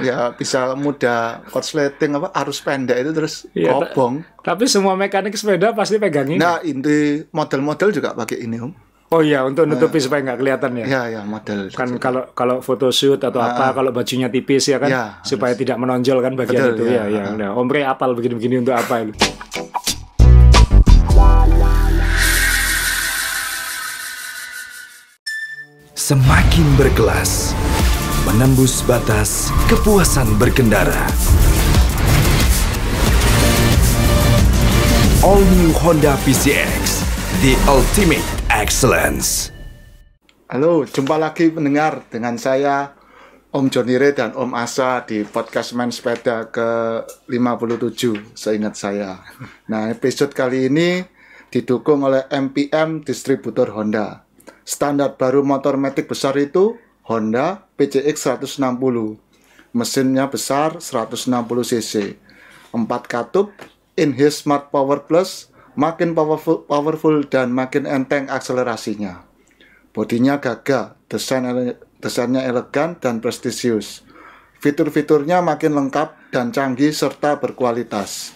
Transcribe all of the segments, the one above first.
ya bisa mudah korsleting arus pendek itu terus kobong. Tapi semua mekanik sepeda pasti pegang ini. Nah, inti model-model juga pakai ini, Om. Oh iya, untuk nutupi supaya nggak kelihatan ya. Ya, model. Kan kalau photoshoot atau apa, kalau bajunya tipis ya kan, supaya tidak menonjol kan bagian itu ya. Nah, Om Rey apal begini-begini untuk apa ini? Semakin berkelas, menembus batas kepuasan berkendara. All New Honda PCX, the ultimate excellence. Halo, jumpa lagi pendengar dengan saya Om Joni Rey dan Om Asa di podcast Main Sepeda ke-57, seingat saya. Nah, episode kali ini didukung oleh MPM Distributor Honda. Standar baru motor matic besar itu Honda PCX 160. Mesinnya besar 160 cc. 4 katup, in-his Smart Power Plus, makin powerful dan makin enteng akselerasinya. Bodinya gagah, desainnya elegan dan prestisius. Fitur-fiturnya makin lengkap dan canggih serta berkualitas.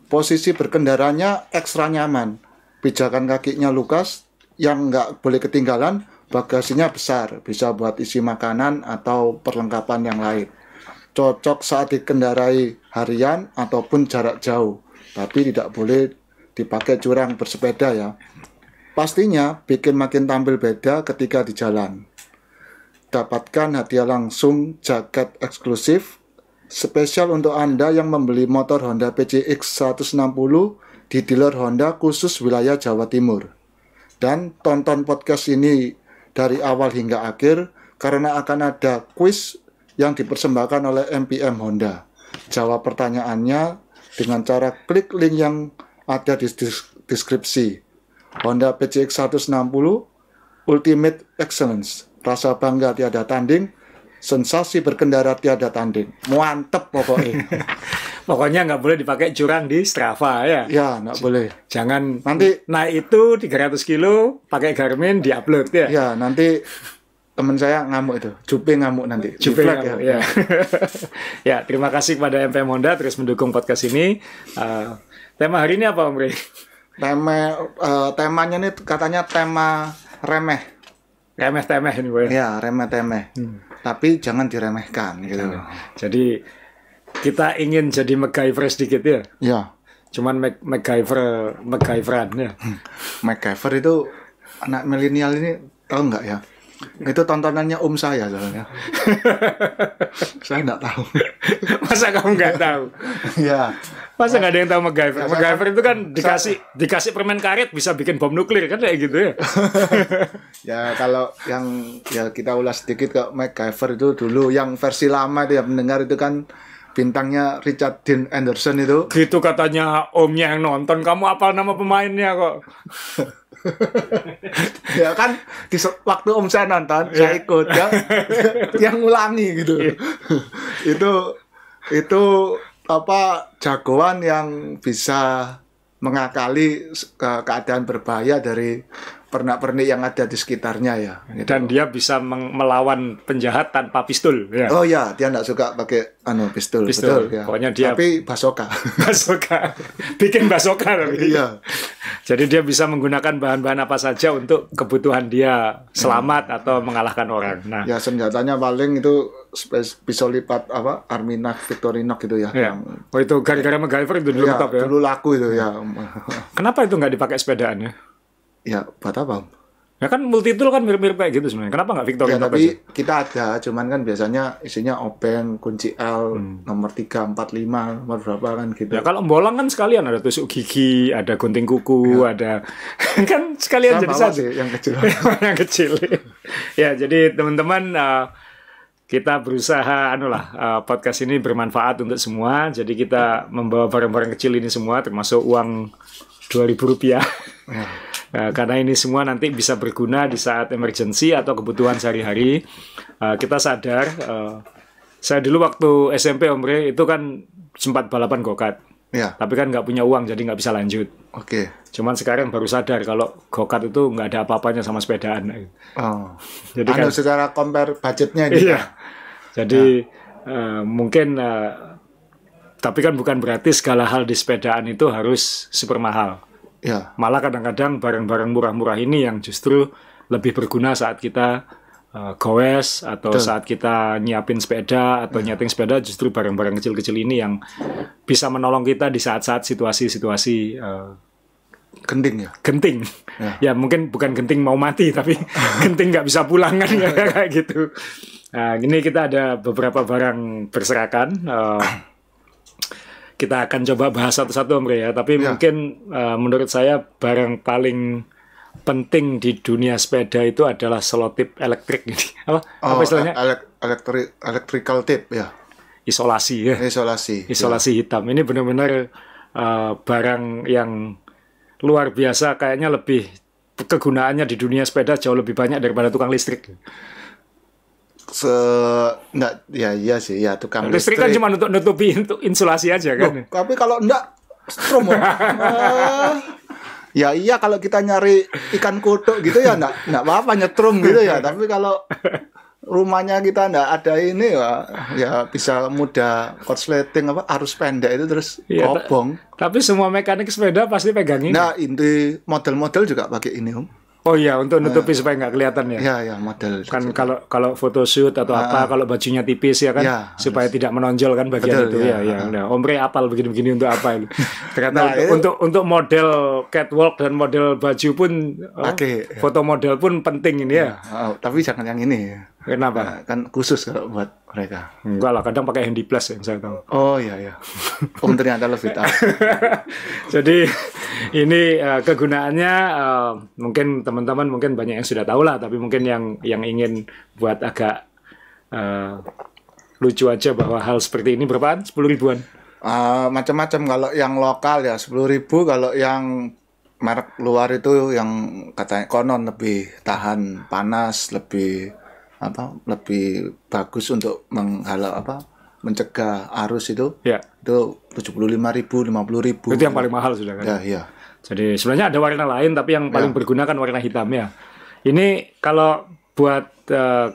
Posisi berkendaranya ekstra nyaman. Pijakan kakinya lukas yang nggak boleh ketinggalan, bagasinya besar, bisa buat isi makanan atau perlengkapan yang lain. Cocok saat dikendarai harian ataupun jarak jauh, tapi tidak boleh dipakai curang bersepeda ya. Pastinya bikin makin tampil beda ketika di jalan. Dapatkan hadiah langsung jaket eksklusif spesial untuk Anda yang membeli motor Honda PCX 160 di dealer Honda khusus wilayah Jawa Timur. Dan tonton podcast ini dari awal hingga akhir karena akan ada kuis yang dipersembahkan oleh MPM Honda. Jawab pertanyaannya dengan cara klik link yang ada di deskripsi. Honda PCX 160 Ultimate Excellence. Rasa bangga tiada tanding, sensasi berkendara tiada tanding. Mantep pokoknya. Pokoknya nggak boleh dipakai curang di Strava ya. Ya, nggak boleh. Jangan nanti naik itu 300 kilo pakai Garmin diupload ya. Ya, nanti teman saya ngamuk itu. Jupe ngamuk nanti. Jupe ngamuk, ya. Ya, terima kasih kepada MPM Honda terus mendukung podcast ini. Tema hari ini apa, Om Rey? Temanya nih katanya tema remeh. Remeh-temeh ini, Boy. Ya, remeh-temeh. Tapi jangan diremehkan gitu. Jadi kita ingin jadi MacGyver sedikit ya. Ya. Cuman MacGyveran ya. MacGyver itu anak milenial ini tahu nggak ya? Itu tontonannya om saya soalnya. Saya nggak tahu. Masa kamu nggak tahu? Ya. Masa nggak ada yang tahu MacGyver? Ya, MacGyver itu kan dikasih permen karet bisa bikin bom nuklir kan kayak gitu ya. Ya kalau yang kita ulas sedikit ke MacGyver itu dulu yang versi lama itu ya pendengar itu kan bintangnya Richard Dean Anderson itu. Gitu katanya omnya yang nonton. Kamu apal nama pemainnya kok. Ya kan waktu om saya nonton saya ikut ya. Yang ngulangi gitu. Itu jagoan yang bisa mengakali keadaan berbahaya dari pernak-pernik yang ada di sekitarnya ya. Gitu. Dan dia bisa melawan penjahat tanpa pistol. Ya. Oh ya, dia nggak suka pakai pistol. Betul. Ya. Pokoknya dia. Tapi basoka. Bikin basoka. Iya. Jadi dia bisa menggunakan bahan-bahan apa saja untuk kebutuhan dia selamat atau mengalahkan orang. Nah. Ya senjatanya paling itu pisau lipat Armina Victorinox gitu ya. Oh itu gara-gara MacGyver itu dulu top ya. Dulu laku itu ya. Kenapa itu nggak dipakai sepedaan ya? Ya, buat apa? Ya kan multi-tool kan mirip-mirip kayak gitu sebenarnya. Kenapa nggak Victorinox? Ya, tapi kita ada, cuman kan biasanya isinya obeng, kunci L, nomor 3, 4, 5, nomor berapa kan gitu. Ya kalau bolang kan sekalian ada tusuk gigi, ada gunting kuku, ada kan sekalian jadi satu. Yang kecil. Yang kecil. Ya, jadi teman-teman kita berusaha podcast ini bermanfaat untuk semua. Jadi kita membawa barang-barang kecil ini semua termasuk uang Rp2.000. Ya. Nah, karena ini semua nanti bisa berguna di saat emergency atau kebutuhan sehari-hari. Kita sadar, saya dulu waktu SMP Om Rey itu kan sempat balapan go-kart. Ya. Tapi kan nggak punya uang jadi nggak bisa lanjut. Oke. Cuman sekarang baru sadar kalau go-kart itu nggak ada apa-apanya sama sepedaan. Oh. Jadi kan secara compare budgetnya ini. Iya. Jadi mungkin tapi kan bukan berarti segala hal di sepedaan itu harus super mahal. Ya. Malah kadang-kadang barang-barang murah-murah ini yang justru lebih berguna saat kita goes atau Betul. saat kita nyiapin sepeda atau nyeting sepeda, justru barang-barang kecil-kecil ini yang bisa menolong kita di saat-saat situasi-situasi Genting ya. genting. Ya mungkin bukan genting mau mati, tapi genting nggak bisa pulang kan kayak gitu. Nah, ini kita ada beberapa barang berserakan. Kita akan coba bahas satu-satu Om Rey ya. Tapi mungkin menurut saya barang paling penting di dunia sepeda itu adalah selotip elektrik ini. Apa istilahnya? Electrical tape ya. Isolasi ya. Isolasi hitam. Ini benar-benar barang yang luar biasa, kayaknya lebih kegunaannya di dunia sepeda jauh lebih banyak daripada tukang listrik. Iya sih ya, tukang listrik kan cuma untuk nutupi untuk insulasi aja kan. Loh, tapi kalau enggak strom. Ya iya, kalau kita nyari ikan kutuk gitu ya enggak apa-apa nyetrum gitu ya. Tapi kalau rumahnya kita enggak ada ini ya bisa mudah korsleting arus pendek itu terus kobong. Tapi semua mekanik sepeda pasti pegang ini. Nah, inti model-model juga pakai ini, Om. Oh iya, untuk nutupi supaya nggak kelihatan ya. Ya, model. Kan kalau photoshoot atau apa, kalau bajunya tipis ya kan, supaya tidak menonjol kan bagian betul, itu ya. Nah, Om Rey apal begini-begini untuk apa itu? Ternyata untuk model catwalk dan model baju pun, foto model pun penting ini ya. Tapi jangan yang ini. Kenapa? Kan khusus kalau buat mereka. Enggak lah, kadang pakai handy plus yang saya tahu. Oh iya. Om ternyata lebih tahu. Jadi ini kegunaannya mungkin teman-teman mungkin banyak yang sudah tahu lah, tapi mungkin yang ingin buat agak lucu aja bahwa hal seperti ini berapaan? 10 ribuan? Macam-macam. Kalau yang lokal ya 10.000, kalau yang merek luar itu yang katanya konon lebih tahan panas, lebih bagus untuk mencegah arus itu. Ya. Itu 75.000, 50.000. Itu yang paling mahal sudah kan? Ya. Jadi sebenarnya ada warna lain, tapi yang paling berguna kan warna hitam ya. Ini kalau buat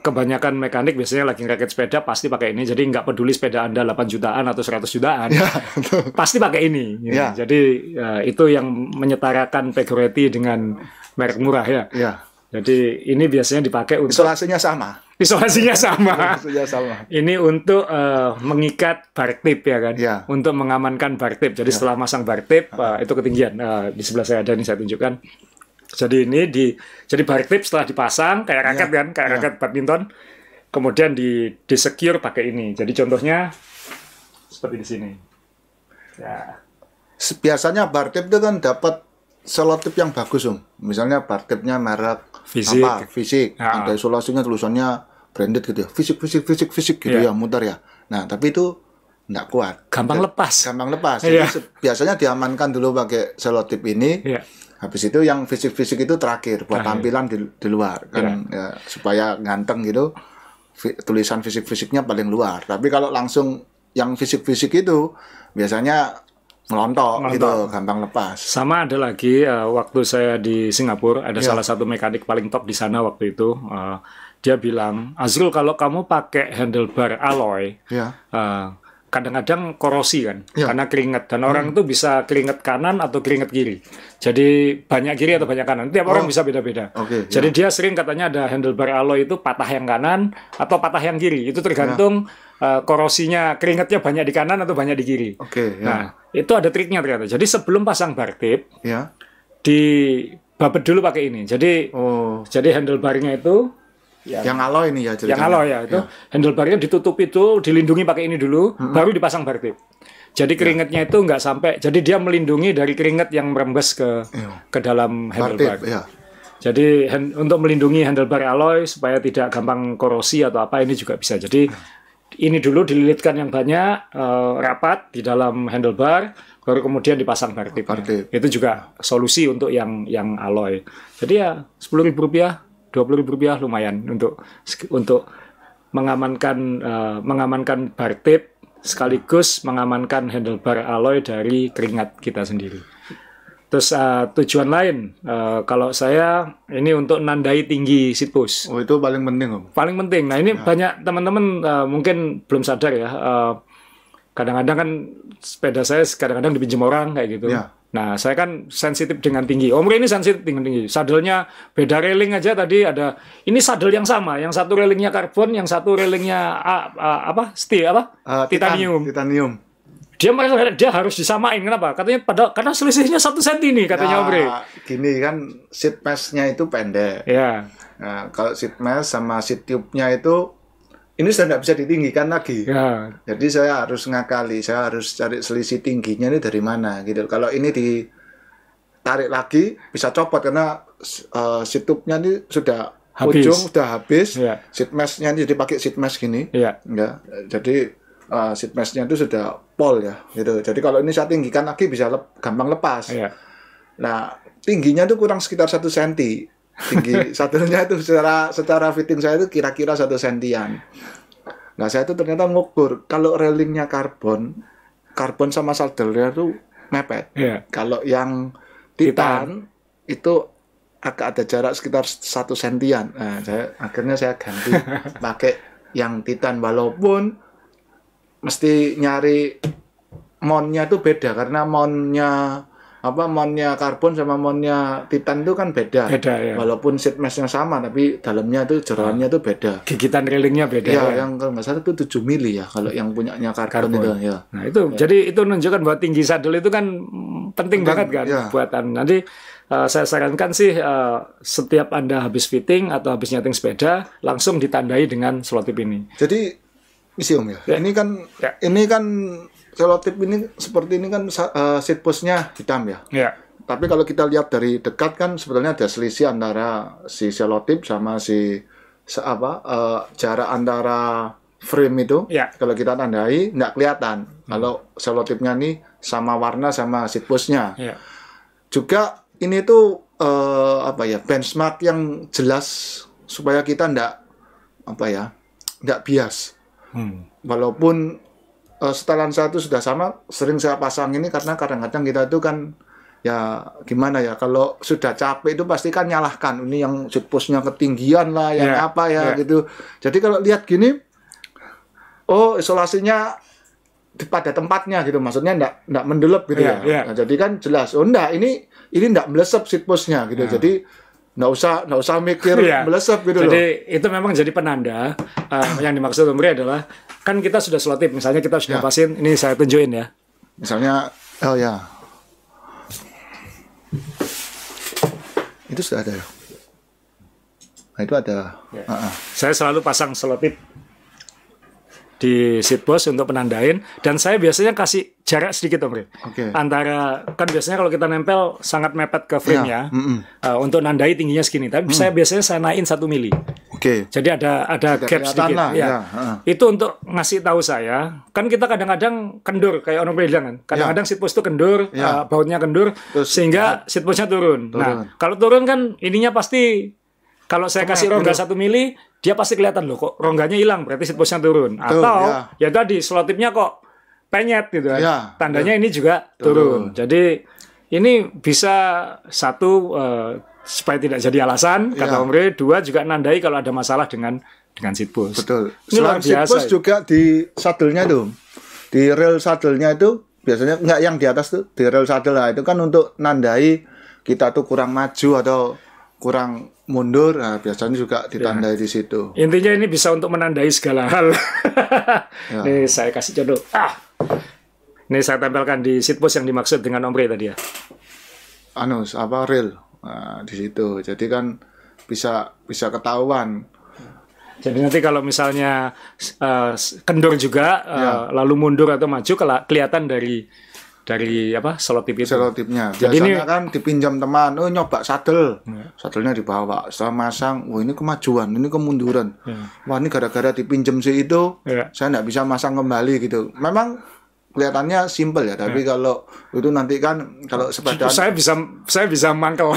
kebanyakan mekanik biasanya lagi ngerakit sepeda pasti pakai ini. Jadi nggak peduli sepeda Anda 8 jutaan atau 100 jutaan, pasti pakai ini. Ya. Jadi itu yang menyetarakan Pegoretti dengan merek murah ya. Jadi ini biasanya dipakai untuk Isolasinya sama. Ini untuk mengikat bar tip ya kan. Untuk mengamankan bar tip. Jadi setelah masang bar tip itu ketinggian. Di sebelah saya ada nih, saya tunjukkan. Jadi ini jadi bar tip setelah dipasang kayak raket kan, kayak raket badminton. Kemudian di secure pakai ini. Jadi contohnya seperti di sini. Ya. Biasanya bar tip itu kan dapat selotip yang bagus, Om. Misalnya bar tipnya merek fisik. Ada isolasinya tulisannya branded gitu ya. Fisik gitu ya, muter ya. Nah, tapi itu enggak kuat. Gampang lepas. Jadi biasanya diamankan dulu pakai selotip ini. Habis itu yang fisik itu terakhir buat tampilan di luar kan ya, supaya ganteng gitu. Tulisan fisiknya paling luar. Tapi kalau langsung yang fisik itu biasanya melontok gitu, gampang lepas. Sama ada lagi waktu saya di Singapura ada salah satu mekanik paling top di sana waktu itu. Dia bilang, Azrul kalau kamu pakai handlebar alloy, kadang-kadang korosi kan, karena keringat, dan orang itu bisa keringat kanan atau keringat kiri. Jadi banyak kiri atau banyak kanan. Tiap orang bisa beda-beda. Jadi dia sering katanya ada handlebar alloy itu patah yang kanan atau patah yang kiri. Itu tergantung korosinya, keringatnya banyak di kanan atau banyak di kiri. Nah, itu ada triknya ternyata. Jadi sebelum pasang bar tip, dibabet dulu pakai ini. Jadi handlebarnya itu yang alloy ini ya ceritanya. Yang alloy ya, itu handlebarnya ditutup itu, dilindungi pakai ini dulu, baru dipasang bar tip. Jadi keringatnya itu nggak sampai, jadi dia melindungi dari keringat yang merembes ke dalam handlebar. Jadi untuk melindungi handlebar alloy supaya tidak gampang korosi atau apa, ini juga bisa. Jadi ini dulu dililitkan yang banyak, rapat di dalam handlebar, baru kemudian dipasang bar tip. Itu juga solusi untuk yang alloy. Jadi ya Rp10.000, Rp20.000 lumayan untuk mengamankan bar tip sekaligus mengamankan handlebar alloy dari keringat kita sendiri. Terus tujuan lain, kalau saya ini untuk nandai tinggi seat post. Oh, itu paling penting, Om. Paling penting. Nah ini banyak teman-teman mungkin belum sadar ya. Kadang-kadang kan sepeda saya kadang-kadang dipinjam orang kayak gitu. Ya. Nah saya kan sensitif dengan tinggi. Om Re ini sensitif dengan tinggi. Sadelnya beda railing aja tadi ada. Ini sadel yang sama. Yang satu railingnya karbon, yang satu railingnya titanium. Titanium. Dia harus disamain. Kenapa? Katanya karena selisihnya 1 senti nih katanya Om Re. Gini kan seat mesh-nya itu pendek. Ya. Nah, kalau seat mesh sama seat tube-nya itu ini sudah tidak bisa ditinggikan lagi. Ya. Jadi saya harus ngakali, saya harus cari selisih tingginya ini dari mana gitu. Kalau ini ditarik lagi bisa copot karena seat tube-nya ini sudah Habis. ujung sudah habis. Ya. Seat mesh-nya ini dipakai seat mesh gini. Ya. Ya. Jadi seat mesh-nya itu sudah pol ya gitu. Jadi kalau ini saya tinggikan lagi bisa gampang lepas. Ya. Nah, tingginya itu kurang sekitar 1 senti. Tinggi sadelnya itu secara fitting saya itu kira-kira 1 sentian. Nah, saya itu ternyata ngukur kalau railingnya karbon sama sadelnya itu mepet. Yeah. Kalau yang titan itu agak ada jarak sekitar 1 sentian. Nah, akhirnya saya ganti pakai yang titan walaupun mesti nyari monnya itu beda karena monnya karbon sama monnya titan itu kan beda. Ya. Walaupun seat mesh-nya sama tapi dalamnya itu jeroannya itu beda. Gigitan railingnya beda. Ya, yang kalau nggak salah itu 7 mili ya kalau yang punyanya karbon itu ya. Nah, itu jadi itu menunjukkan bahwa tinggi sadel itu kan penting banget kan buatan. Nanti saya sarankan sih setiap Anda habis fitting atau habis nyeting sepeda langsung ditandai dengan selotip ini. Jadi isi Om ya. Ini kan selotip ini seperti ini kan seat post-nya hitam ya. Ya. Tapi kalau kita lihat dari dekat kan sebetulnya ada selisih antara si selotip sama jarak antara frame itu. Ya. Kalau kita tandai nggak kelihatan. Kalau selotipnya nih sama warna sama seat post-nya. Ya. Juga ini tuh benchmark yang jelas supaya kita nggak bias. Walaupun setelan saya itu sudah sama, sering saya pasang ini karena kadang-kadang kita itu kan ya gimana ya, kalau sudah capek itu pasti kan nyalahkan ini yang seat post-nya ketinggian lah, yang gitu. Jadi kalau lihat gini, isolasinya pada tempatnya gitu, maksudnya enggak mendelep gitu ya. Nah, jadi kan jelas, ini enggak melesep seat post-nya gitu. Jadi nggak usah mikir melesep gitu loh. Jadi itu memang jadi penanda. Yang dimaksud Om Re adalah kan kita sudah selotip, misalnya kita sudah pasin, ini saya tunjukin ya. Misalnya, itu sudah ada ya. Nah itu ada. Saya selalu pasang selotip di seat post untuk penandain, dan saya biasanya kasih jarak sedikit Om Re. Antara kan biasanya kalau kita nempel sangat mepet ke frame-nya untuk nandai tingginya segini, tapi saya biasanya saya naikin 1 mili. Jadi ada gap sedikit lah, Itu untuk ngasih tahu saya, kan kita kadang-kadang kendur kayak Om Re bilang kan. Kadang-kadang seat post itu kendur, bautnya kendur. Terus, sehingga seat post-nya turun. Nah, kalau turun kan ininya pasti, kalau saya kasih rongga 1 mili, dia pasti kelihatan loh kok rongganya hilang, berarti seat post-nya turun. Atau ya tadi selotipnya kok penyet gitu kan. Tandanya ini juga turun. Jadi ini bisa satu supaya tidak jadi alasan kata Om Re, 2 juga nandai kalau ada masalah dengan seat post. Betul. Selain seat post juga di sadelnya tuh. Di rel sadelnya itu biasanya enggak yang di atas tuh, di rel sadel lah itu kan untuk nandai kita tuh kurang maju atau kurang mundur, nah biasanya juga ditandai di situ. Intinya ini bisa untuk menandai segala hal. Nih saya kasih contoh. Nih saya tempelkan di seat post yang dimaksud dengan Om Re tadi ya. Rel. Nah, di situ. Jadi kan bisa ketahuan. Jadi nanti kalau misalnya kendur juga lalu mundur atau maju kelihatan dari selotip itu. Selotipnya. Biasanya kan dipinjam teman, nyoba sadel. Sadelnya dibawa. Setelah masang, ini kemajuan, ini kemunduran. Wah, ini gara-gara dipinjam itu, saya nggak bisa masang kembali gitu. Memang kelihatannya simpel ya, tapi kalau itu nanti kan kalau sepeda saya bisa mangkel.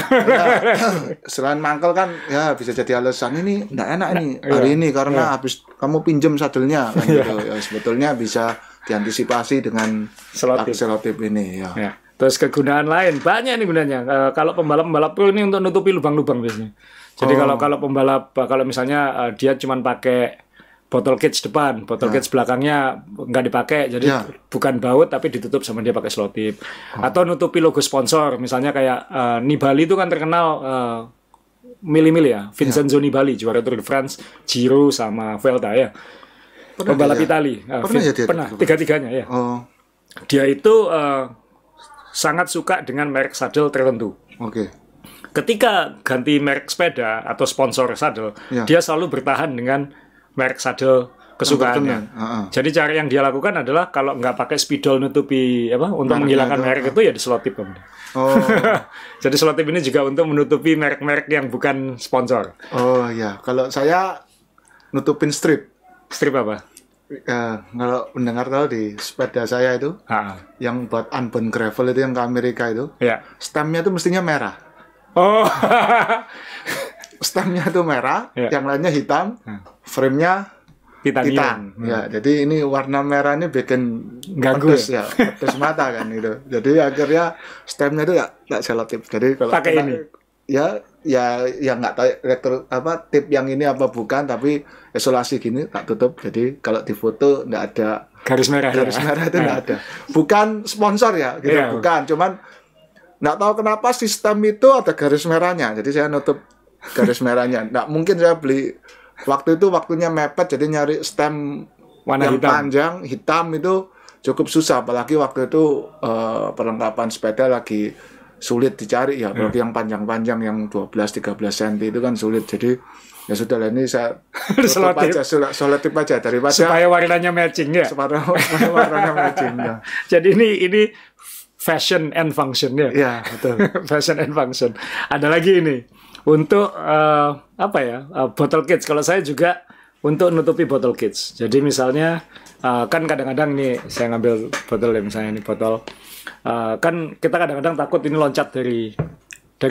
Selain mangkel kan ya bisa jadi alasan ini nggak enak ini hari ini karena habis kamu pinjam sadelnya kan gitu. Ya, sebetulnya bisa diantisipasi dengan selotip ini ya. Terus kegunaan lain banyak nih gunanya. Kalau pembalap pro ini untuk nutupi lubang-lubang biasanya. Jadi kalau pembalap kalau misalnya dia cuma pakai bottle cage depan, bottle cage belakangnya nggak dipakai, jadi bukan baut tapi ditutup sama dia pakai slow tip. Atau nutupi logo sponsor, misalnya kayak Nibali itu kan terkenal mili-mili ya, Vincenzo Nibali juara Tour de France, Giro sama Vuelta ya. Pembalap Itali. Pernah tiga-tiganya ya. Dia itu sangat suka dengan merek saddle tertentu. Ketika ganti merek sepeda atau sponsor saddle, dia selalu bertahan dengan merek saddle kesukaannya. Jadi cara yang dia lakukan adalah kalau nggak pakai spidol nutupi untuk menghilangkan merek itu ya di selotip. Jadi selotip ini juga untuk menutupi merek-merek yang bukan sponsor. Oh iya, kalau saya nutupin strip. Strip apa? Kalau mendengar tahu di sepeda saya itu, yang buat unbound gravel itu yang ke Amerika itu, stemnya itu mestinya merah. Stemnya itu merah, yang lainnya hitam, frame-nya titan. Ya, jadi ini warna merah ini bikin pedes ya, pedes mata kan itu. Jadi akhirnya stemnya itu tak selotip. Jadi kalau pakai ini, ya nggak tahu tip yang ini apa bukan, tapi isolasi gini tak tutup. Jadi kalau difoto nggak ada garis merah itu nggak ada. Bukan sponsor ya, gitu bukan. Cuman nggak tahu kenapa sistem itu ada garis merahnya. Jadi saya nutup garis merahnya. Nggak mungkin saya beli waktu itu waktunya mepet, jadi nyari stem warna yang hitam. panjang hitam itu cukup susah. Apalagi waktu itu perlengkapan sepeda lagi sulit dicari ya, apalagi yang panjang-panjang yang 12-13 cm itu kan sulit. Jadi ya sudah lah, ini saya selotip aja daripada supaya warnanya matching ya. Supaya warnanya matching ya. Jadi ini fashion and function ya. Iya, betul. Fashion and function. Ada lagi ini untuk bottle cage. Kalau saya juga untuk nutupi bottle cage. Jadi misalnya kan kadang-kadang nih saya ngambil botol ya, misalnya ini botol. Kan kita kadang-kadang takut ini loncat dari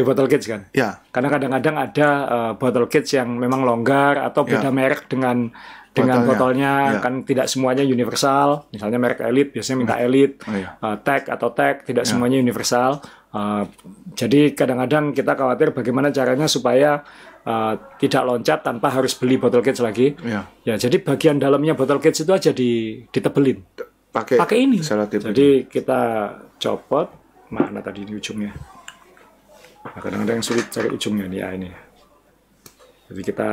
bottle cage kan. Ya. Karena kadang-kadang ada bottle cage yang memang longgar atau beda merek dengan botolnya. Kan tidak semuanya universal. Misalnya merek Elite biasanya minta Elite, tag atau tag tidak semuanya universal. Jadi kadang-kadang kita khawatir bagaimana caranya supaya tidak loncat tanpa harus beli bottle cage lagi. Ya, jadi bagian dalamnya bottle cage itu aja ditebelin. Pakai ini. Jadi kita copot, mana tadi ini ujungnya. Nah, kadang-kadang yang sulit cari ujungnya nih ya ini. Jadi kita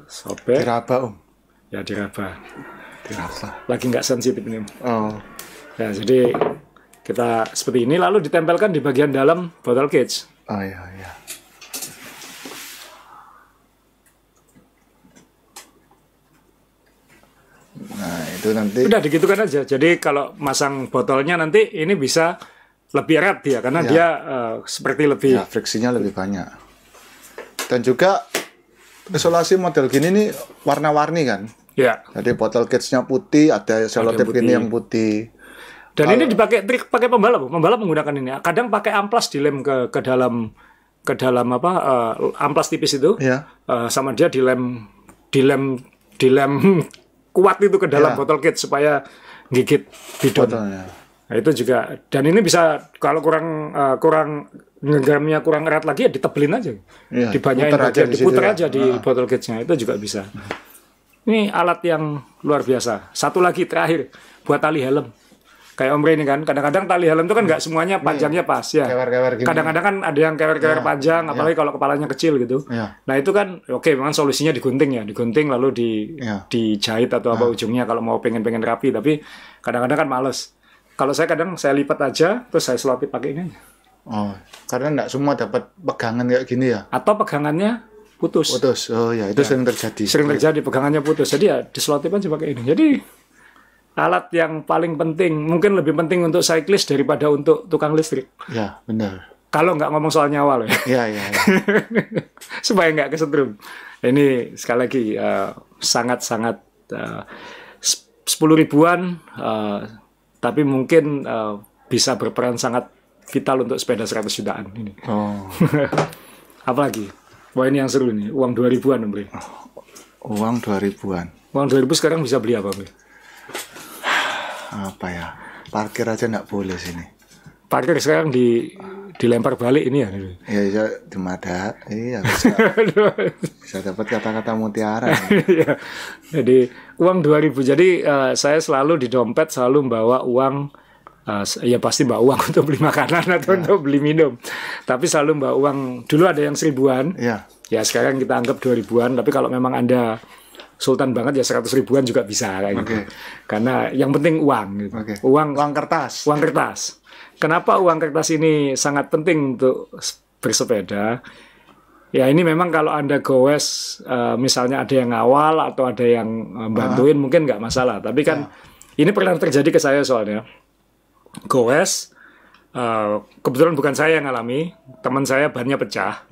sobek. Diraba Ya diraba. Lagi nggak sensitif ini. Ya jadi kita seperti ini lalu ditempelkan di bagian dalam bottle cage. Iya. Nah itu nanti udah digitukan aja. Jadi kalau masang botolnya nanti ini bisa lebih erat dia karena dia seperti lebih friksinya lebih banyak. Dan juga isolasi model gini nih warna-warni kan. Ya. Jadi bottle cage-nya putih, ada selotip ini yang putih. Dan ini dipakai trik pakai pembalap menggunakan ini. Kadang pakai amplas dilem ke dalam amplas tipis itu. Sama dia dilem kuat itu ke dalam botol cage supaya gigit bidon. Nah, itu juga, dan ini bisa kalau kurang ngegramnya kurang erat lagi ya ditebelin aja. Dibanyain bagian, diputer aja di botol cage-nya, itu juga bisa. Ini alat yang luar biasa. Satu lagi terakhir buat tali helm. Kayak Omre ini kan, kadang-kadang tali helm itu kan nggak semuanya panjangnya pas ya. Kadang-kadang kan ada yang kewer-kewer panjang, apalagi kalau kepalanya kecil gitu. Nah itu kan, memang solusinya digunting lalu dijahit atau apa ujungnya kalau mau pengen rapi. Tapi kadang-kadang kan males. Kalau saya kadang saya lipat aja, terus saya selotip pakai ini aja. Karena nggak semua dapat pegangan kayak gini ya. Atau pegangannya putus. Itu sering terjadi. Sering terjadi pegangannya putus. Jadi ya diselotip aja pakai ini. Jadi alat yang paling penting, mungkin lebih penting untuk cyclist daripada untuk tukang listrik. Ya, benar. Kalau nggak ngomong soal nyawa loh. Iya. Supaya nggak kesetrum. Ini sekali lagi sangat-sangat 10 ribuan, tapi mungkin bisa berperan sangat vital untuk sepeda 100 jutaan ini. Apalagi? Wah ini yang seru nih, uang 2000-an, Bre. Uang 2000-an. Uang 2000 sekarang bisa beli apa, Bre? Apa ya? Parkir aja nggak boleh sini. parkir sekarang dilempar balik ini ya. Ya di mada. Iya bisa dapat kata-kata mutiara. Ya. Jadi uang 2.000. Jadi saya selalu di dompet selalu bawa uang. Ya pasti bawa uang untuk beli makanan atau untuk beli minum. Tapi selalu bawa uang. Dulu ada yang 1.000-an. Ya sekarang kita anggap 2.000-an. Tapi kalau memang Anda sultan banget ya 100 ribuan juga bisa kayak gitu. Karena yang penting uang gitu. Uang kertas. Uang kertas. Kenapa uang kertas ini sangat penting untuk bersepeda? Ya ini memang kalau Anda goes misalnya ada yang ngawal atau ada yang bantuin mungkin nggak masalah. Tapi kan ini pernah terjadi ke saya soalnya. Goes kebetulan bukan saya yang ngalami, teman saya bannya pecah.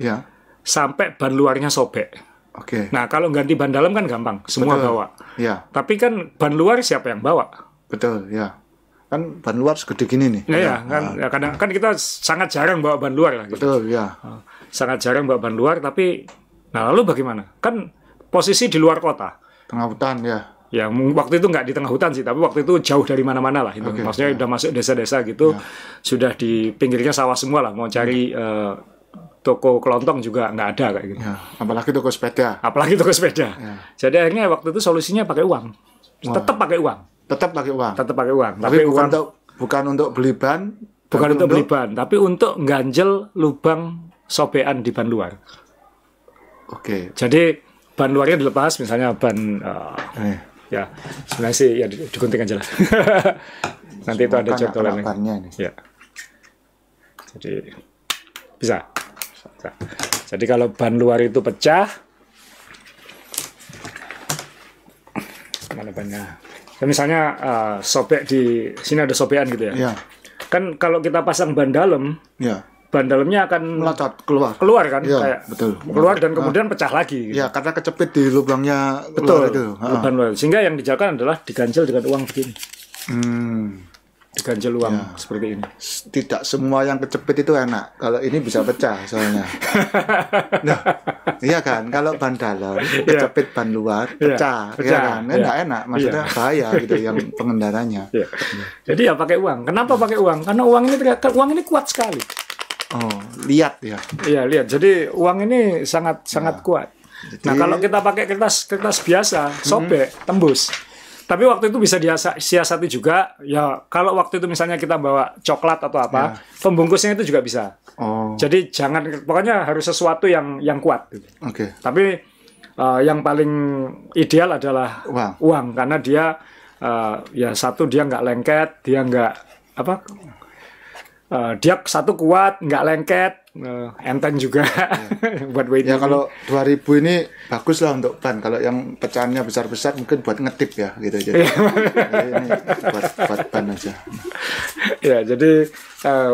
Sampai ban luarnya sobek. Nah, kalau ganti ban dalam kan gampang, semua bawa. Tapi kan ban luar siapa yang bawa? Betul, ya. Kan ban luar segede gini nih. Kadang kan kita sangat jarang bawa ban luar lah. Gitu. Betul, ya. Sangat jarang bawa ban luar, tapi nah lalu bagaimana? Kan posisi di luar kota. Tengah hutan, ya. Ya, waktu itu nggak di tengah hutan sih, tapi waktu itu jauh dari mana-mana lah. Itu. Maksudnya udah masuk desa-desa gitu, sudah di pinggirnya sawah semua lah. Mau cari toko kelontong juga nggak ada kayak gitu. Apalagi toko sepeda. Jadi akhirnya waktu itu solusinya pakai uang. Tetap pakai uang. Tapi bukan untuk beli ban. Beli ban, tapi untuk ganjel lubang sobekan di ban luar. Jadi ban luarnya dilepas, misalnya ban ya sebenarnya sih ya digunting aja lah. Nanti itu ada jodolannya. Ya. Jadi bisa. Jadi kalau ban luar itu pecah, mana bannya? Misalnya sobek di sini ada sobekan gitu ya. Kan kalau kita pasang ban dalam, ban dalamnya akan melacot keluar kan, kayak betul. Keluar dan kemudian pecah lagi. Gitu. Ya karena kecepit di lubangnya. Betul. Lubang luar. Sehingga yang dijalankan adalah diganjel dengan uang begini. Diganjel uang seperti ini. Tidak semua yang kecepit itu enak. Kalau ini bisa pecah soalnya. Nah, iya kan? Kalau ban dalam kecepit ban luar pecah. Iya kan? Nggak enak. Maksudnya bahaya gitu yang pengendaranya. Jadi ya pakai uang. Kenapa pakai uang? Karena uang ini kuat sekali. Lihat ya. Iya, lihat. Jadi uang ini sangat kuat. Jadi, nah, kalau kita pakai kertas biasa, sobek, tembus. Tapi waktu itu bisa disiasati juga. Ya, kalau waktu itu misalnya kita bawa coklat atau apa, pembungkusnya itu juga bisa. Jadi pokoknya harus sesuatu yang kuat. Gitu. Tapi yang paling ideal adalah uang karena dia satu dia nggak lengket, dia nggak dia satu kuat, nggak lengket, enteng juga buat weight. Ya kalau 2.000 ini bagus lah untuk ban. Kalau yang pecahannya besar-besar mungkin buat ngetip ya gitu. Jadi ini buat ban aja. Ya jadi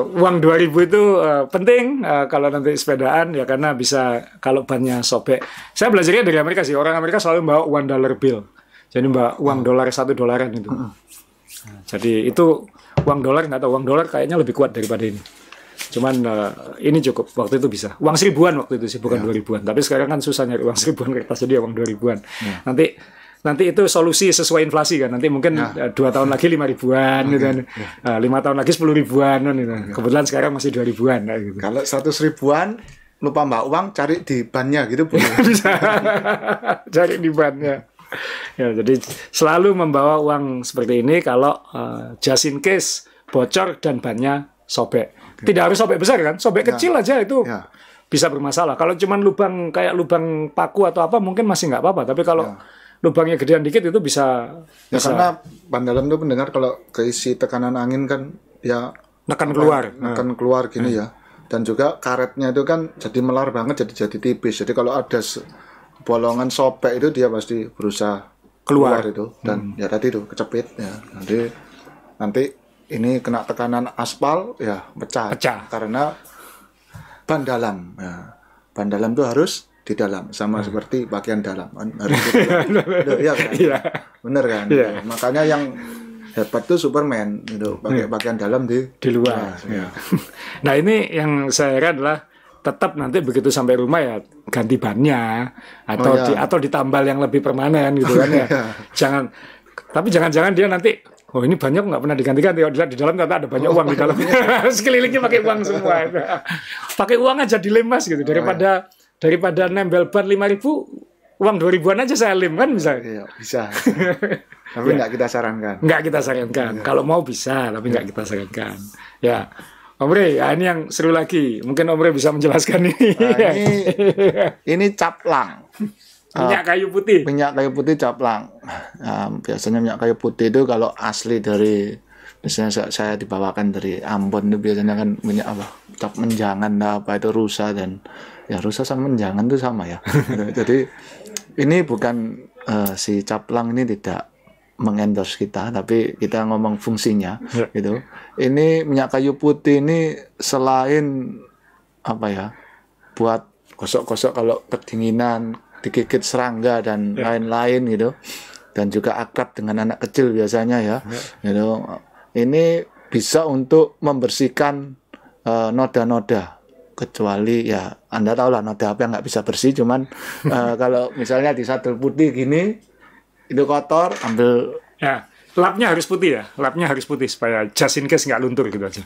uang 2.000 itu penting kalau nanti sepedaan ya karena bisa kalau bannya sobek. Saya belajarnya dari Amerika sih. Orang Amerika selalu bawa $1 bill. Jadi bawa uang $1 itu. Jadi itu uang dolar nggak tahu, uang dolar kayaknya lebih kuat daripada ini. Cuman ini cukup, waktu itu bisa. Uang 1.000-an waktu itu sih, bukan 2.000-an. Tapi sekarang kan susah nyari uang 1.000-an kertas, jadi uang 2.000-an. Nanti itu solusi sesuai inflasi kan. Nanti mungkin 2 tahun lagi 5.000-an gitu kan. 5 tahun lagi 10.000-an gitu. Kebetulan sekarang masih 2.000-an gitu. Kalau 100.000-an lupa mbak uang, cari di bannya gitu boleh. Bisa. Cari di bannya. Ya, jadi selalu membawa uang seperti ini kalau just in case bocor dan bannya sobek. Tidak harus sobek besar kan, sobek kecil aja itu bisa bermasalah. Kalau cuma lubang kayak lubang paku atau apa mungkin masih nggak apa-apa. Tapi kalau lubangnya gedean dikit itu bisa. Karena ban dalam itu pendengar kalau keisi tekanan angin kan ya nekan keluar gini ya. Dan juga karetnya itu kan jadi melar banget, jadi tipis. Jadi kalau ada bolongan sobek itu dia pasti berusaha keluar itu dan ya tadi itu kecepit ya nanti ini kena tekanan aspal ya pecah. Karena ban dalam itu harus di dalam sama seperti bagian dalam harus di dalam. Iya kan? Bener kan? Makanya yang hebat tuh Superman itu pakai bagian dalam di luar. Nah ini yang saya heran adalah tetap nanti begitu sampai rumah ya ganti bannya atau ditambal yang lebih permanen gitu kan ya. Jangan dia nanti oh ini banyak nggak pernah diganti-ganti. Oh, di dalam ternyata ada banyak uang di dalam. Sekelilingnya pakai uang semua. Pakai uang aja dilem Mas gitu. Daripada nempel ban 5.000, uang 2.000-an aja saya lem kan bisa. Iya, bisa. Tapi nggak kita sarankan. Nggak kita sarankan. Kalau mau bisa, tapi nggak kita sarankan. Ya. Om Rey, ya ini yang seru lagi. Mungkin Om Rey bisa menjelaskan ini. Nah, ini caplang. Minyak kayu putih. Minyak kayu putih caplang. Biasanya minyak kayu putih itu kalau asli dari, misalnya saya dibawakan dari Ambon itu biasanya kan minyak apa? Cap menjangan apa itu rusa, dan ya rusa sama menjangan itu sama ya. Jadi ini bukan si caplang ini tidak mengendorse kita, tapi kita ngomong fungsinya gitu. Ini minyak kayu putih ini selain apa ya, buat gosok-gosok kalau kedinginan, digigit serangga dan lain-lain gitu, dan juga akrab dengan anak kecil biasanya ya, gitu. Ini bisa untuk membersihkan noda-noda, kecuali ya Anda tahu lah noda apa yang nggak bisa bersih, cuman kalau misalnya di sadel putih gini itu kotor, ambil ya. Lapnya harus putih ya, lapnya harus putih supaya just in case nggak luntur gitu aja.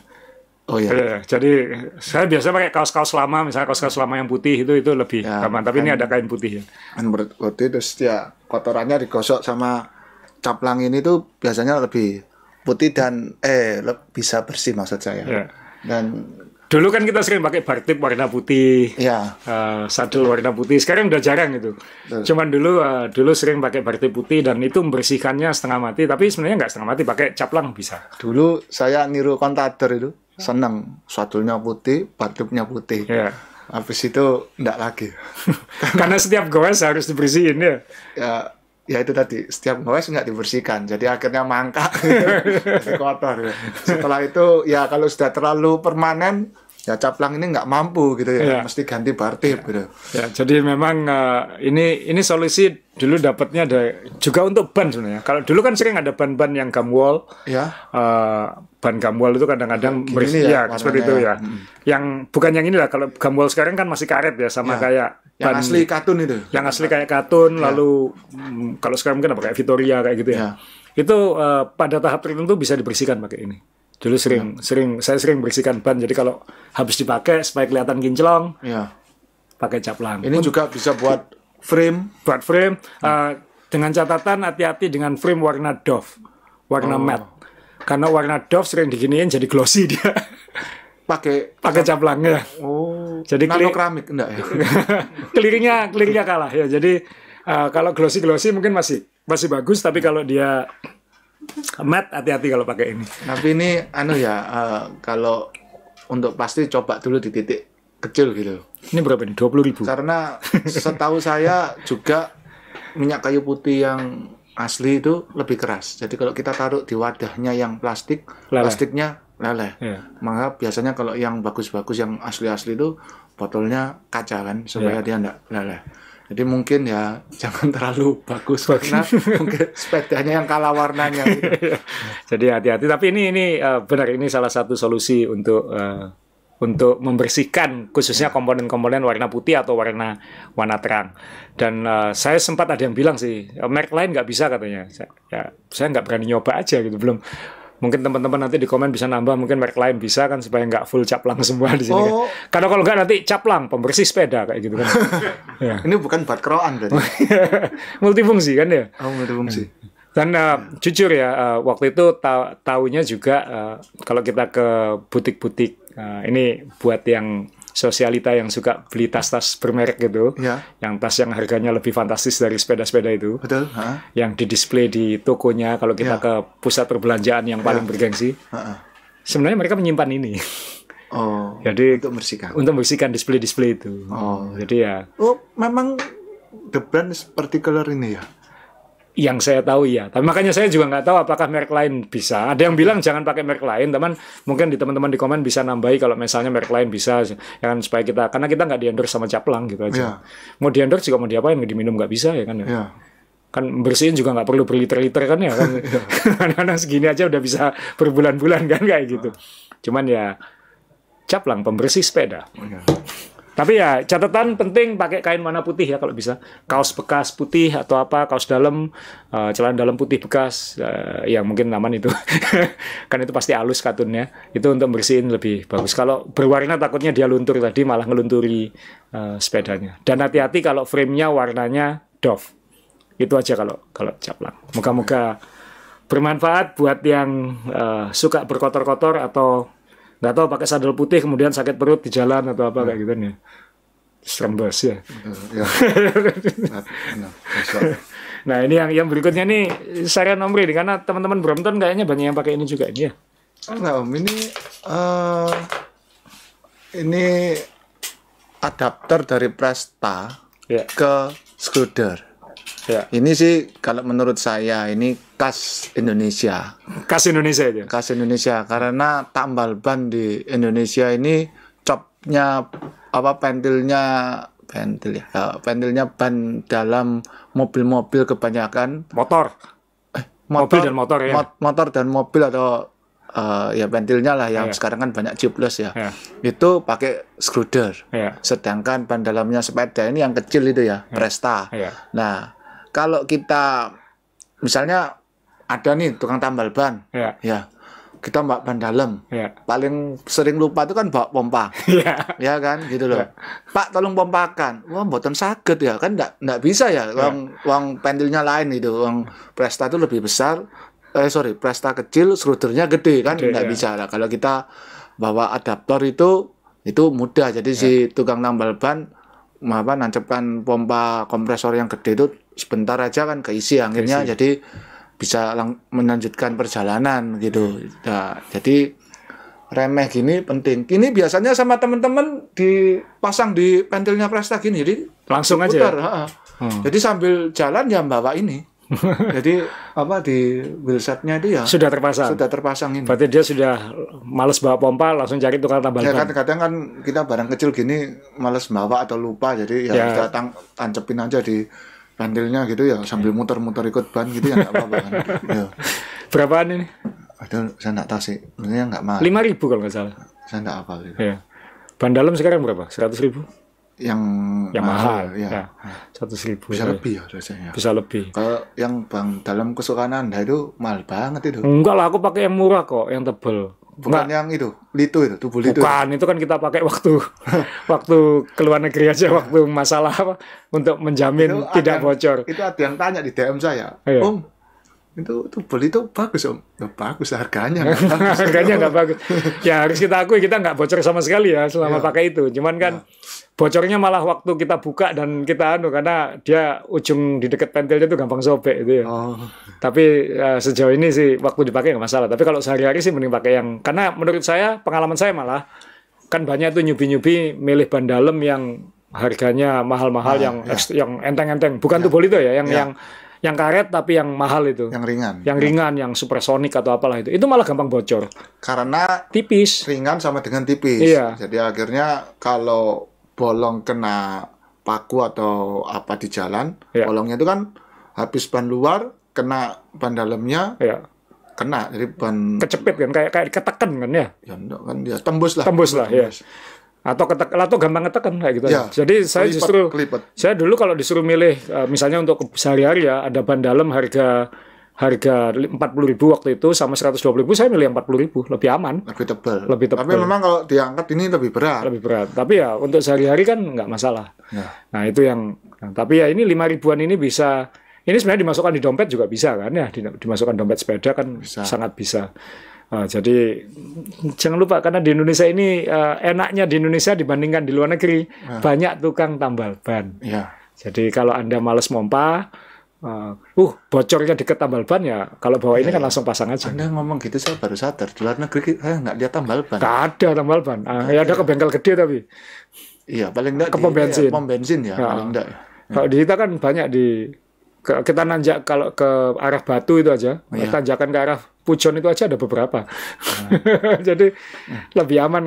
Oh ya. Jadi saya biasa pakai kaos-kaos lama, misalnya kaos-kaos lama yang putih itu lebih aman. Tapi ini ada kain putih ya. Kan putih terus ya kotorannya digosok sama caplang ini tuh biasanya lebih putih dan bisa bersih maksud saya. Ya. Dan dulu kan kita sering pakai bartip warna putih, ya, sadel warna putih. Sekarang udah jarang itu. Cuman dulu sering pakai bartip putih dan itu membersihkannya setengah mati. Tapi sebenarnya nggak setengah mati, pakai caplang bisa. Dulu saya niru kontraktor itu, seneng sadelnya putih, bartipnya putih. Ya. Habis itu enggak lagi. Karena setiap goes harus dibersihin ya. Ya itu tadi, setiap goes nggak dibersihkan, jadi akhirnya mangkak, jadi kotor. Setelah itu ya kalau sudah terlalu permanen, ya caplang ini nggak mampu gitu ya, mesti ganti bartip gitu. Ya, jadi memang ini solusi dulu dapatnya ada juga untuk ban sebenarnya. Kalau dulu kan sering ada ban-ban yang gumwall, ban gumwall itu kadang-kadang bersih ya seperti itu ya. Yang bukan yang inilah, kalau gumwall sekarang kan masih karet ya, sama kayak yang ban asli katun itu. Yang asli kayak katun, lalu kalau sekarang mungkin apa kayak Victoria kayak gitu ya. Itu pada tahap tertentu bisa dibersihkan pakai ini. Dulu saya sering bersihkan ban, jadi kalau habis dipakai supaya kelihatan kinclong, pakai caplang. Ini juga bisa buat frame. Dengan catatan hati-hati dengan frame warna doff, warna matte. Karena warna doff sering diginiin jadi glossy dia. Pakai caplangnya. Oh. Jadi nano keramik enggak ya? Clearnya kalah ya. Jadi kalau glossy mungkin masih bagus, tapi kalau dia matte hati-hati kalau pakai ini. Tapi ini kalau untuk pasti coba dulu di titik kecil gitu. Ini berapa nih? 20.000. Karena setahu saya juga minyak kayu putih yang asli itu lebih keras. Jadi kalau kita taruh di wadahnya yang plastiknya leleh. Maka biasanya kalau yang bagus-bagus yang asli-asli itu botolnya kaca kan, supaya dia enggak leleh. Jadi mungkin ya jangan terlalu bagus karena mungkin sepedanya yang kalah warnanya. Gitu. Jadi hati-hati. Tapi ini benar, ini salah satu solusi untuk membersihkan khususnya komponen-komponen warna putih atau warna terang. Dan saya sempat ada yang bilang sih merek lain nggak bisa katanya. Saya nggak berani nyoba aja gitu, belum. Mungkin teman-teman nanti di komen bisa nambah, mungkin merek lain bisa kan supaya nggak full caplang semua di sini. Kan. Karena kalau nggak nanti caplang pembersih sepeda kayak gitu kan. Ini bukan buat keroan berarti. Multifungsi kan ya. Multifungsi. Dan jujur ya waktu itu taunya juga kalau kita ke butik-butik ini buat yang sosialita yang suka beli tas-tas bermerek gitu, yang tas yang harganya lebih fantastis dari sepeda-sepeda itu, betul, yang didisplay di tokonya kalau kita ke pusat perbelanjaan yang paling bergengsi, sebenarnya mereka menyimpan ini. Jadi untuk membersihkan display-display itu. Jadi ya. Memang the brand is particular ini ya. Yang saya tahu ya, tapi makanya saya juga nggak tahu apakah merek lain bisa. Ada yang bilang jangan pakai merek lain, teman. Mungkin di teman-teman di komen bisa nambahi kalau misalnya merek lain bisa, ya kan, supaya karena kita nggak di-endorse sama caplang gitu aja. Mau di-endorse juga mau diapain, nggak diminum nggak bisa ya kan. Kan bersihin juga nggak perlu berliter-liter kan ya kan. Kadang-kadang segini aja udah bisa berbulan-bulan kan kayak gitu. Cuman ya caplang pembersih sepeda. Tapi ya catatan penting pakai kain warna putih ya kalau bisa. Kaos bekas putih atau apa, kaos dalam, celana dalam putih bekas, yang mungkin aman itu. Kan itu pasti halus katunnya. Itu untuk bersihin lebih bagus. Kalau berwarna takutnya dia luntur tadi, malah ngelunturi sepedanya. Dan hati-hati kalau frame-nya warnanya doff. Itu aja kalau caplang. Moga-moga bermanfaat buat yang suka berkotor-kotor atau nggak tahu pakai sandal putih kemudian sakit perut di jalan atau apa kayak gitu nih. Serembes ya. Ya. Nah ini yang berikutnya nih saran Om Ri, karena teman-teman Brompton kayaknya banyak yang pakai ini juga ini ya. Enggak Om, ini adapter dari Presta Ya. ke Scooter. Ya. Ini sih kalau menurut saya ini khas Indonesia. Khas Indonesia itu. Khas Indonesia karena tambal ban di Indonesia ini copnya pentilnya ban dalam mobil-mobil kebanyakan Motor. Mobil dan motor ya. Motor dan mobil atau ya pentilnya lah yang sekarang kan banyak tubeless ya. Itu pakai Scooter. Sedangkan ban dalamnya sepeda ini yang kecil itu ya, Presta. Nah, kalau kita misalnya ada nih tukang tambal ban, ya kita mbak ban dalam, paling sering lupa itu kan bawa pompa, ya kan, gitu loh. Pak tolong pompakan, wah mboten saged ya kan, nggak bisa ya, uang pentilnya lain itu, uang Presta itu lebih besar, Presta kecil, skrudernya gede kan, nggak bisa lah. Kalau kita bawa adaptor itu mudah, jadi si tukang tambal ban nancepkan pompa kompresor yang gede itu sebentar aja kan keisi anginnya, jadi bisa melanjutkan perjalanan gitu. Nah, jadi remeh gini penting. Ini biasanya sama teman-teman dipasang di pentilnya Presta gini, jadi langsung diputar, aja. Jadi sambil jalan ya bawa ini. Jadi di wheelsetnya itu ya sudah terpasang ini. Berarti dia sudah males bawa pompa, langsung cari tukang tambal ban. Kadang kan kita barang kecil gini males bawa atau lupa, jadi kita tancepin aja di pentilnya gitu ya, sambil muter-muter ikut ban gitu ya nggak apa-apa kan. Berapaan ini? Aduh, saya nggak tahu sih, sebenarnya nggak mahal. 5.000 kalau nggak salah. Saya nggak hafal itu. Ban dalam sekarang berapa? 100.000? Yang mahal ya. 100.000 bisa lebih ya rasanya. Bisa lebih. Kalau yang ban dalam kesukaan Anda itu mahal banget itu. Enggak lah, aku pakai yang murah kok, yang tebel. Bukan yang itu, tubuh litu. Bukan, itu kan kita pakai waktu keluar negeri aja, waktu masalah untuk menjamin itu tidak bocor. Itu ada yang tanya di DM saya, Om, itu beli itu bagus Om. Bagus, harganya nggak bagus. Harganya nggak bagus. Ya harus kita akui, kita nggak bocor sama sekali ya selama pakai itu. Cuman kan bocornya malah waktu kita buka dan kita karena dia ujung di dekat pentilnya itu gampang sobek itu ya. Tapi sejauh ini sih waktu dipakai nggak masalah. Tapi kalau sehari-hari sih mending pakai yang, karena menurut saya, pengalaman saya malah kan banyak tuh nyubi-nyubi milih ban dalam yang harganya mahal-mahal, yang enteng-enteng, bukan tuh bolito ya, yang karet tapi yang mahal itu. Yang ringan, yang supersonic atau apalah itu. Itu malah gampang bocor. Karena tipis. Ringan sama dengan tipis. Iya. Jadi akhirnya kalau bolong kena paku atau apa di jalan, bolongnya itu kan habis ban luar kena ban dalamnya. Kena, jadi ban kecepit kan, kayak ketekan kan ya. Ya enggak kan, dia tembus lah. Ya. Atau gampang ngetekan kayak gitu. Jadi saya saya dulu kalau disuruh milih misalnya untuk sehari-hari ya, ada ban dalam harga 40.000 waktu itu sama 120.000, saya milih yang 40.000, lebih aman, lebih tebal. Tapi memang kalau diangkat ini lebih berat. Tapi ya untuk sehari-hari kan nggak masalah. Nah itu yang. Tapi ya ini 5.000-an ini bisa. Ini sebenarnya dimasukkan di dompet juga bisa kan ya, dimasukkan dompet sepeda kan sangat bisa. Jadi jangan lupa, karena di Indonesia ini enaknya di Indonesia dibandingkan di luar negeri, banyak tukang tambal ban. Jadi kalau Anda males mompa, bocornya deket tambal ban ya, kalau bawa ini kan langsung pasang aja. Anda ngomong gitu saya baru sadar, di luar negeri saya nggak lihat tambal ban. Nggak ada tambal ban. Ya ada ke bengkel gede tapi. Iya, paling nggak ke pom bensin. Pom bensin ya, paling nggak. Kalau di kita kan banyak kita nanjak kalau ke arah Batu itu aja, tanjakan ke arah Pujon itu aja ada beberapa. Jadi lebih aman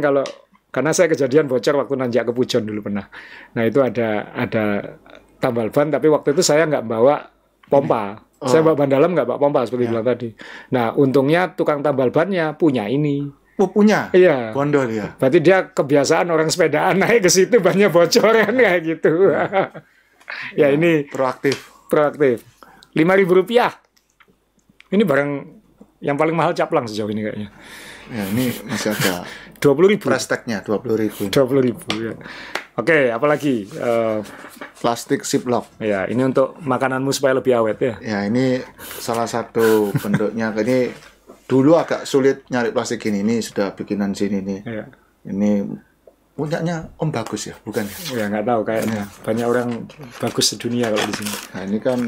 karena saya kejadian bocor waktu nanjak ke Pujon dulu pernah. Nah itu ada tambal ban, tapi waktu itu saya nggak bawa pompa. Saya bawa ban dalam, nggak bawa pompa seperti bilang tadi. Nah untungnya tukang tambal bannya punya ini. pupunya. Iya. Bondol ya. Berarti dia kebiasaan orang sepedaan naik ke situ banyak bocoran kayak gitu. Ya ini Proaktif. proaktif. Rp5.000. Ini barang yang paling mahal caplang sejauh ini kayaknya. Ya, ini masih ada 20.000. price tag-nya 20.000. 20.000 ya. Oke, apalagi? Plastik ziplock. Ya, ini untuk makananmu supaya lebih awet ya. Ya, ini salah satu bentuknya. Ini dulu agak sulit nyari plastik gini. Ini sudah bikinan sini nih. Ya. Ini punyanya Om Bagus ya, bukan ya? Ya nggak tahu kayaknya. Banyak orang bagus sedunia kalau di sini. Nah, ini kan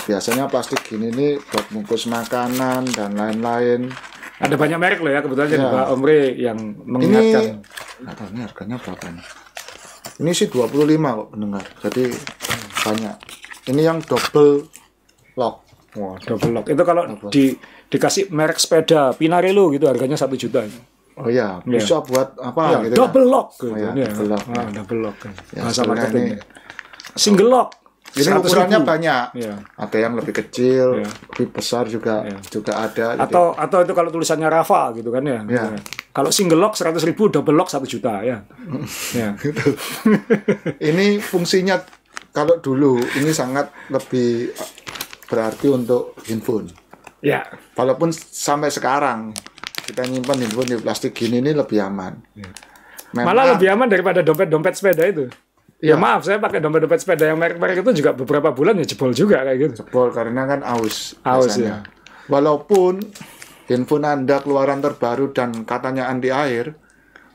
biasanya plastik gini nih buat bungkus makanan dan lain-lain. Ada banyak merek loh ya, kebetulan jadi Ya. Pak Omri yang mengingatkan. Nggak tahu ini harganya berapa nih. Ini sih 25 kok pendengar. Jadi banyak. Ini yang double lock. Wah, double lock. Itu kalau dikasih merek sepeda Pinarello gitu harganya 1 juta. Oh ya, bisa buat apa Ya, gitu double lock. Oh ya, Ya. double lock. Ah, double lock. Ya, Bahasa sebenarnya marketing. ini- Single lock. Ini 100.000. ukurannya banyak. Ya. Ada yang lebih kecil, Ya. lebih besar juga ada. Jadi- Atau itu kalau tulisannya Rafa gitu kan ya. Ya. Kalau single lock 100.000, double lock 1 juta ya. Ya. ini fungsinya kalau dulu ini sangat lebih berarti untuk handphone. Ya. Walaupun sampai sekarang kita nyimpan handphone di plastik gini ini lebih aman. Memang- Malah lebih aman daripada dompet-dompet sepeda itu. Ya maaf, saya pakai dompet-dompet sepeda yang merek-merek itu juga beberapa bulan ya jebol juga kayak gitu. jebol karena kan aus. Aus, biasanya. Walaupun handphone Anda keluaran terbaru dan katanya anti air,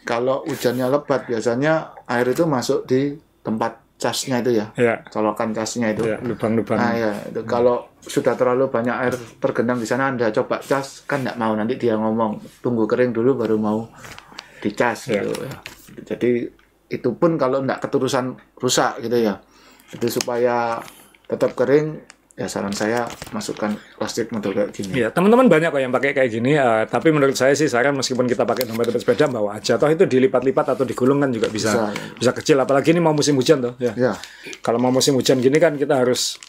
kalau hujannya lebat biasanya air itu masuk di tempat casnya itu ya. Ya. Colokan casnya itu. Ya, lubang-lubang. Nah ya, itu kalau sudah terlalu banyak air tergendam di sana, Anda coba cas, kan nggak mau, nanti dia ngomong tunggu kering dulu baru mau dicas Ya. gitu ya. Jadi itu pun kalau nggak keterusan rusak gitu ya. Jadi supaya tetap kering, ya saran saya masukkan plastik model kayak gini. Iya, teman-teman banyak kok yang pakai kayak gini. Tapi menurut saya sih saran meskipun kita pakai dompet-dompet sepeda bawa aja. Toh itu dilipat-lipat atau digulung kan juga bisa kecil. Apalagi ini mau musim hujan toh. Ya. Ya, Kalau mau musim hujan gini kan kita harus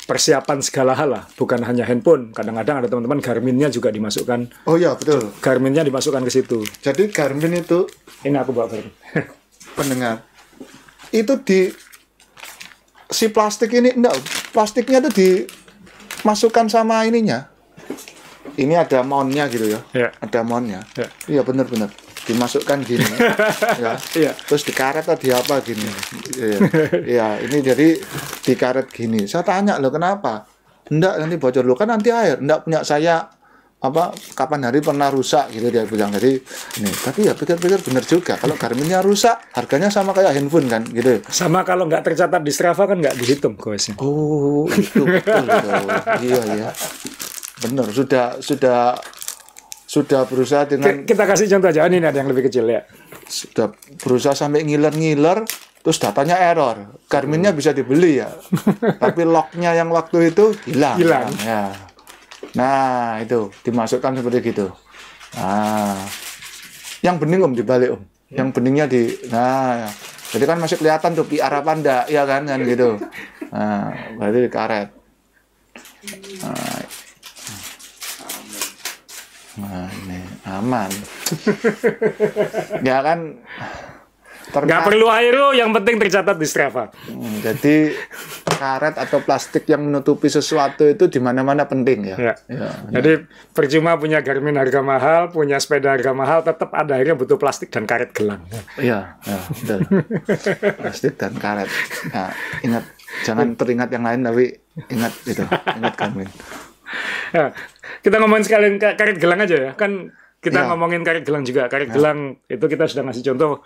persiapan segala hal lah. Bukan hanya handphone. Kadang-kadang ada teman-teman Garmin-nya juga dimasukkan. oh ya betul. Garmin-nya dimasukkan ke situ. Jadi Garmin itu Ini aku bawa Garmin. pendengar itu si plastik ini enggak, plastiknya itu dimasukkan sama ininya. Ini ada mountnya gitu ya. Ya. Ada mountnya. Ya. Iya benar-benar dimasukkan gini. Ya. Iya. Terus dikaret atau di apa gini. Iya. Iya, ini jadi dikaret gini. Saya tanya loh kenapa? Enggak, nanti bocor lo kan anti air. Enggak punya saya kapan hari pernah rusak gitu dia bilang. Jadi ini, tapi ya pikir-pikir benar juga. Kalau Garminnya rusak, harganya sama kayak handphone kan gitu. Sama kalau nggak tercatat di Strava kan nggak dihitung goesnya. Oh, itu betul itu. Iya ya. Benar, sudah berusaha dengan Kita kasih contoh aja. Ini ada yang lebih kecil ya. sudah berusaha sampai ngiler-ngiler terus datanya error. Garminnya bisa dibeli ya. Tapi locknya yang waktu itu hilang. Hilang. Ya. Nah, itu dimasukkan seperti gitu. Nah, yang bening Om dibalik Om. Yang beningnya nah, ya. Jadi kan masih kelihatan tuh PR apa enggak, ya kan gitu. Nah, berarti dikaret. Nah, ini aman. Ya kan. Nggak perlu aero, yang penting tercatat di Strava. Jadi karet atau plastik yang menutupi sesuatu itu di mana-mana penting ya. Ya. Ya. Jadi percuma punya Garmin harga mahal, punya sepeda harga mahal, tetap ada akhirnya butuh plastik dan karet gelang. Iya, ya, betul. Plastik dan karet. Nah, ingat, jangan teringat yang lain tapi ingat itu, ingat Garmin. Ya, kita ngomongin sekalian karet gelang aja ya, kan kita Ya. ngomongin karet gelang juga. Karet gelang itu kita sudah ngasih contoh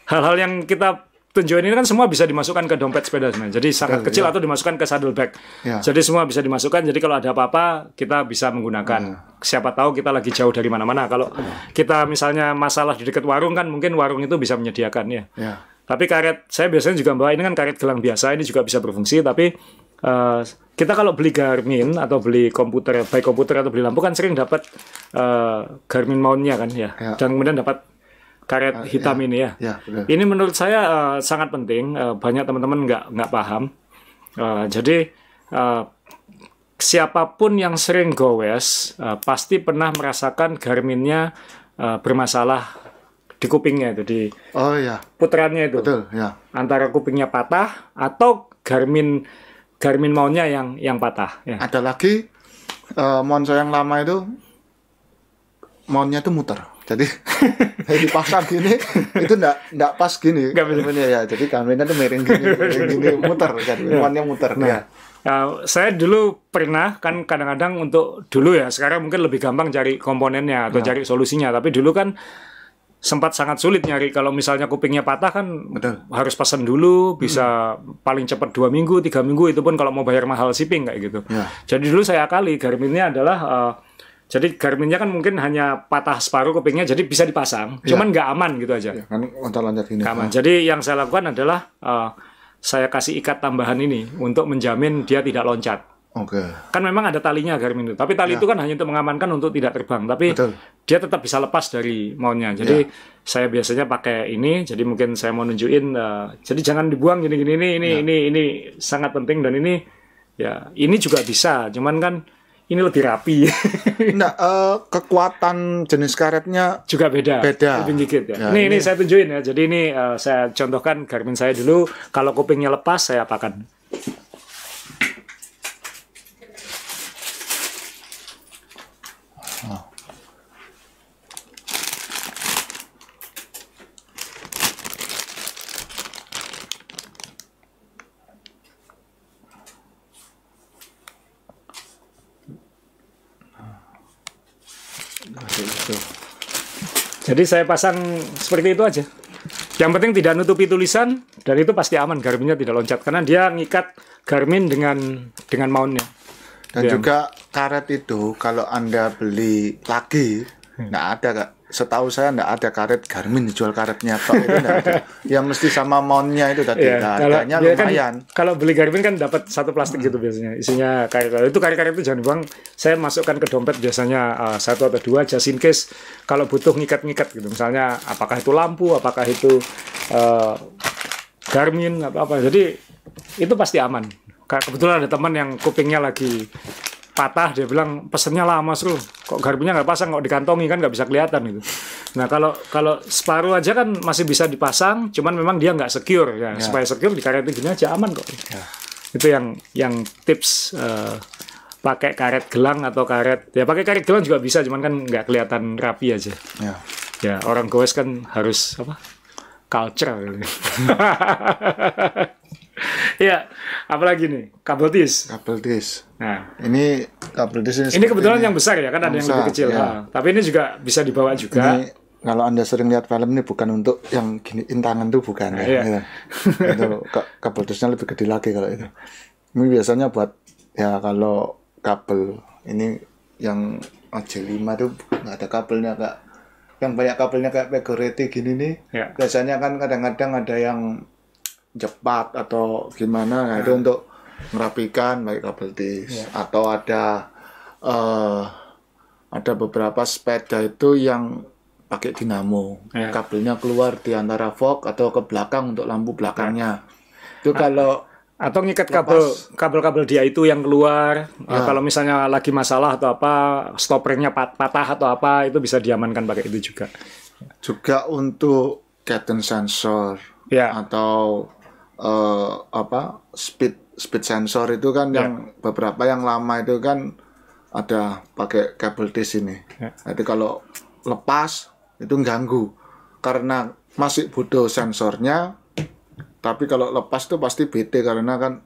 hal-hal yang kita tunjukin ini kan semua bisa dimasukkan ke dompet sepeda sebenarnya. Jadi sangat kecil atau dimasukkan ke saddlebag. Ya. Jadi semua bisa dimasukkan. Jadi kalau ada apa-apa kita bisa menggunakan. Siapa tahu kita lagi jauh dari mana-mana. Kalau kita misalnya masalah di dekat warung kan mungkin warung itu bisa menyediakan ya. Ya. Tapi karet saya biasanya juga bawa ini kan karet gelang biasa, ini juga bisa berfungsi. Tapi kita kalau beli Garmin atau beli komputer, baik komputer atau beli lampu kan sering dapat Garmin mount-nya kan ya. Ya. Dan kemudian dapat karet hitam ini ya. Ya, betul. Ini menurut saya sangat penting. Banyak teman-teman nggak paham. Jadi siapapun yang sering gowes pasti pernah merasakan Garminnya bermasalah di kupingnya itu, di Oh ya, putarannya itu. betul ya. Antara kupingnya patah atau Garmin mountnya yang patah. Ya. Ada lagi mount saya yang lama itu mountnya itu muter. Jadi dipasang gini itu enggak pas gini. Nggak bisa. Ya, jadi Garminnya tuh miring gini muter. Jadi mountnya muter. Nah, saya dulu pernah kan kadang-kadang untuk dulu ya, sekarang mungkin lebih gampang cari komponennya atau cari solusinya. Tapi dulu kan sempat sangat sulit nyari. Kalau misalnya kupingnya patah kan Betul. harus pesan dulu, bisa paling cepat 2 minggu, 3 minggu, itu pun kalau mau bayar mahal shipping kayak gitu. Ya. Jadi dulu saya akali Garminnya adalah jadi Garminnya kan mungkin hanya patah separuh kupingnya, jadi bisa dipasang, cuman nggak aman gitu aja. Ya, kan loncat-loncat gini. Nggak aman. Jadi yang saya lakukan adalah saya kasih ikat tambahan ini untuk menjamin dia tidak loncat. Oke. Kan memang ada talinya Garmin itu, tapi tali itu kan hanya untuk mengamankan untuk tidak terbang, tapi Betul. dia tetap bisa lepas dari mountnya. Jadi saya biasanya pakai ini, jadi mungkin saya mau nunjukin, jadi jangan dibuang gini-gini, ini sangat penting, dan ini ya ini juga bisa, cuman kan ini lebih rapi. Nah, kekuatan jenis karetnya Juga beda, lebih dikit ya. Ya, ini ini saya tunjukin ya, jadi ini saya contohkan Garmin saya dulu, kalau kupingnya lepas saya apakan. Jadi saya pasang seperti itu aja. Yang penting tidak nutupi tulisan, dan itu pasti aman, Garminnya tidak loncat karena dia ngikat Garmin dengan mountnya. dan juga karet itu kalau Anda beli lagi nggak ada, Kak. Setahu saya nggak ada karet Garmin dijual karetnya tok, itu nggak ada. Ya mesti sama mountnya itu tadi. Ya, Harganya dia lumayan. Kan, kalau beli Garmin kan dapat satu plastik gitu biasanya, isinya karet. Itu karet-karet itu jangan dibuang. Saya masukkan ke dompet biasanya 1 atau 2 just in case kalau butuh ngikat-ngikat gitu. Misalnya apakah itu lampu, apakah itu Garmin apa-apa. Jadi itu pasti aman. Kebetulan ada teman yang kupingnya lagi patah, dia bilang pesennya lama Mas, kok Garminnya nggak pasang, kok dikantongi kan nggak bisa kelihatan gitu. Nah kalau separuh aja kan masih bisa dipasang, cuman memang dia nggak secure ya. Supaya secure di karet gini aja aman kok. Ya. Itu yang tips pakai karet gelang atau karet, ya pakai karet gelang juga bisa, cuman kan nggak kelihatan rapi aja. Ya orang goes kan harus apa? Culture. Ya, apalagi nih kabel tis. Kabel dis. Nah, Ini kabel dis ini kebetulan yang besar ya, kan ada yang lebih kecil. Ya. Nah, tapi ini juga bisa dibawa juga. Ini kalau Anda sering lihat film ini bukan untuk yang giniin tangan tuh, bukan ya. Iya. Gitu. Itu kabel disnya lebih gede lagi kalau itu. Ini biasanya buat ya kalau kabel ini yang AJ5 tuh nggak ada kabelnya, Kak. Yang banyak kabelnya kayak Pegoreti gini nih. Ya. Biasanya kan kadang-kadang ada yang cepat atau gimana, nah itu untuk merapikan baik kabel dis. Atau ada beberapa sepeda itu yang pakai dinamo, kabelnya keluar di antara fog atau ke belakang untuk lampu belakangnya. Itu kalau Atau ngikat kabel-kabel dia itu yang keluar. Kalau misalnya lagi masalah atau apa, stoppernya patah atau apa, itu bisa diamankan pakai itu juga. Juga untuk cadence sensor atau speed sensor itu kan yang beberapa yang lama itu kan ada pakai kabel dis ini. Jadi kalau lepas itu ganggu karena masih butuh sensornya. Tapi kalau lepas tuh pasti beda karena kan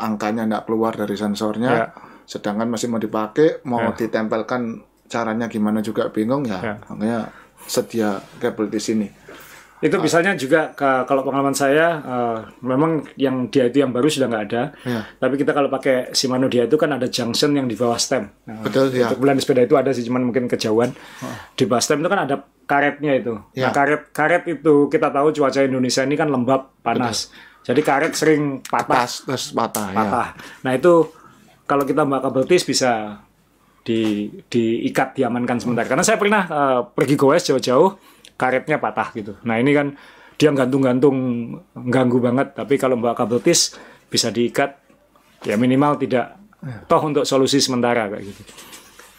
angkanya nggak keluar dari sensornya, sedangkan masih mau dipakai, mau ditempelkan caranya gimana juga bingung ya. Makanya sedia kabel di sini. Itu misalnya juga kalau pengalaman saya, memang yang dia itu yang baru sudah nggak ada. Tapi kita kalau pakai Shimano dia itu kan ada junction yang di bawah stem. Betul ya. Untuk bulan sepeda itu ada sih, cuman mungkin kejauhan. Di bawah stem itu kan ada karetnya itu. Nah karet itu kita tahu cuaca Indonesia ini kan lembab, panas. Jadi karet sering patah. Terus patah. Nah itu kalau kita bawa kabel tis bisa diikat, diamankan sebentar. Karena saya pernah pergi goes jauh-jauh, karetnya patah gitu. Nah ini kan dia gantung-gantung, ganggu banget. Tapi kalau bawa kabel tis bisa diikat, ya minimal tidak toh untuk solusi sementara kayak gitu.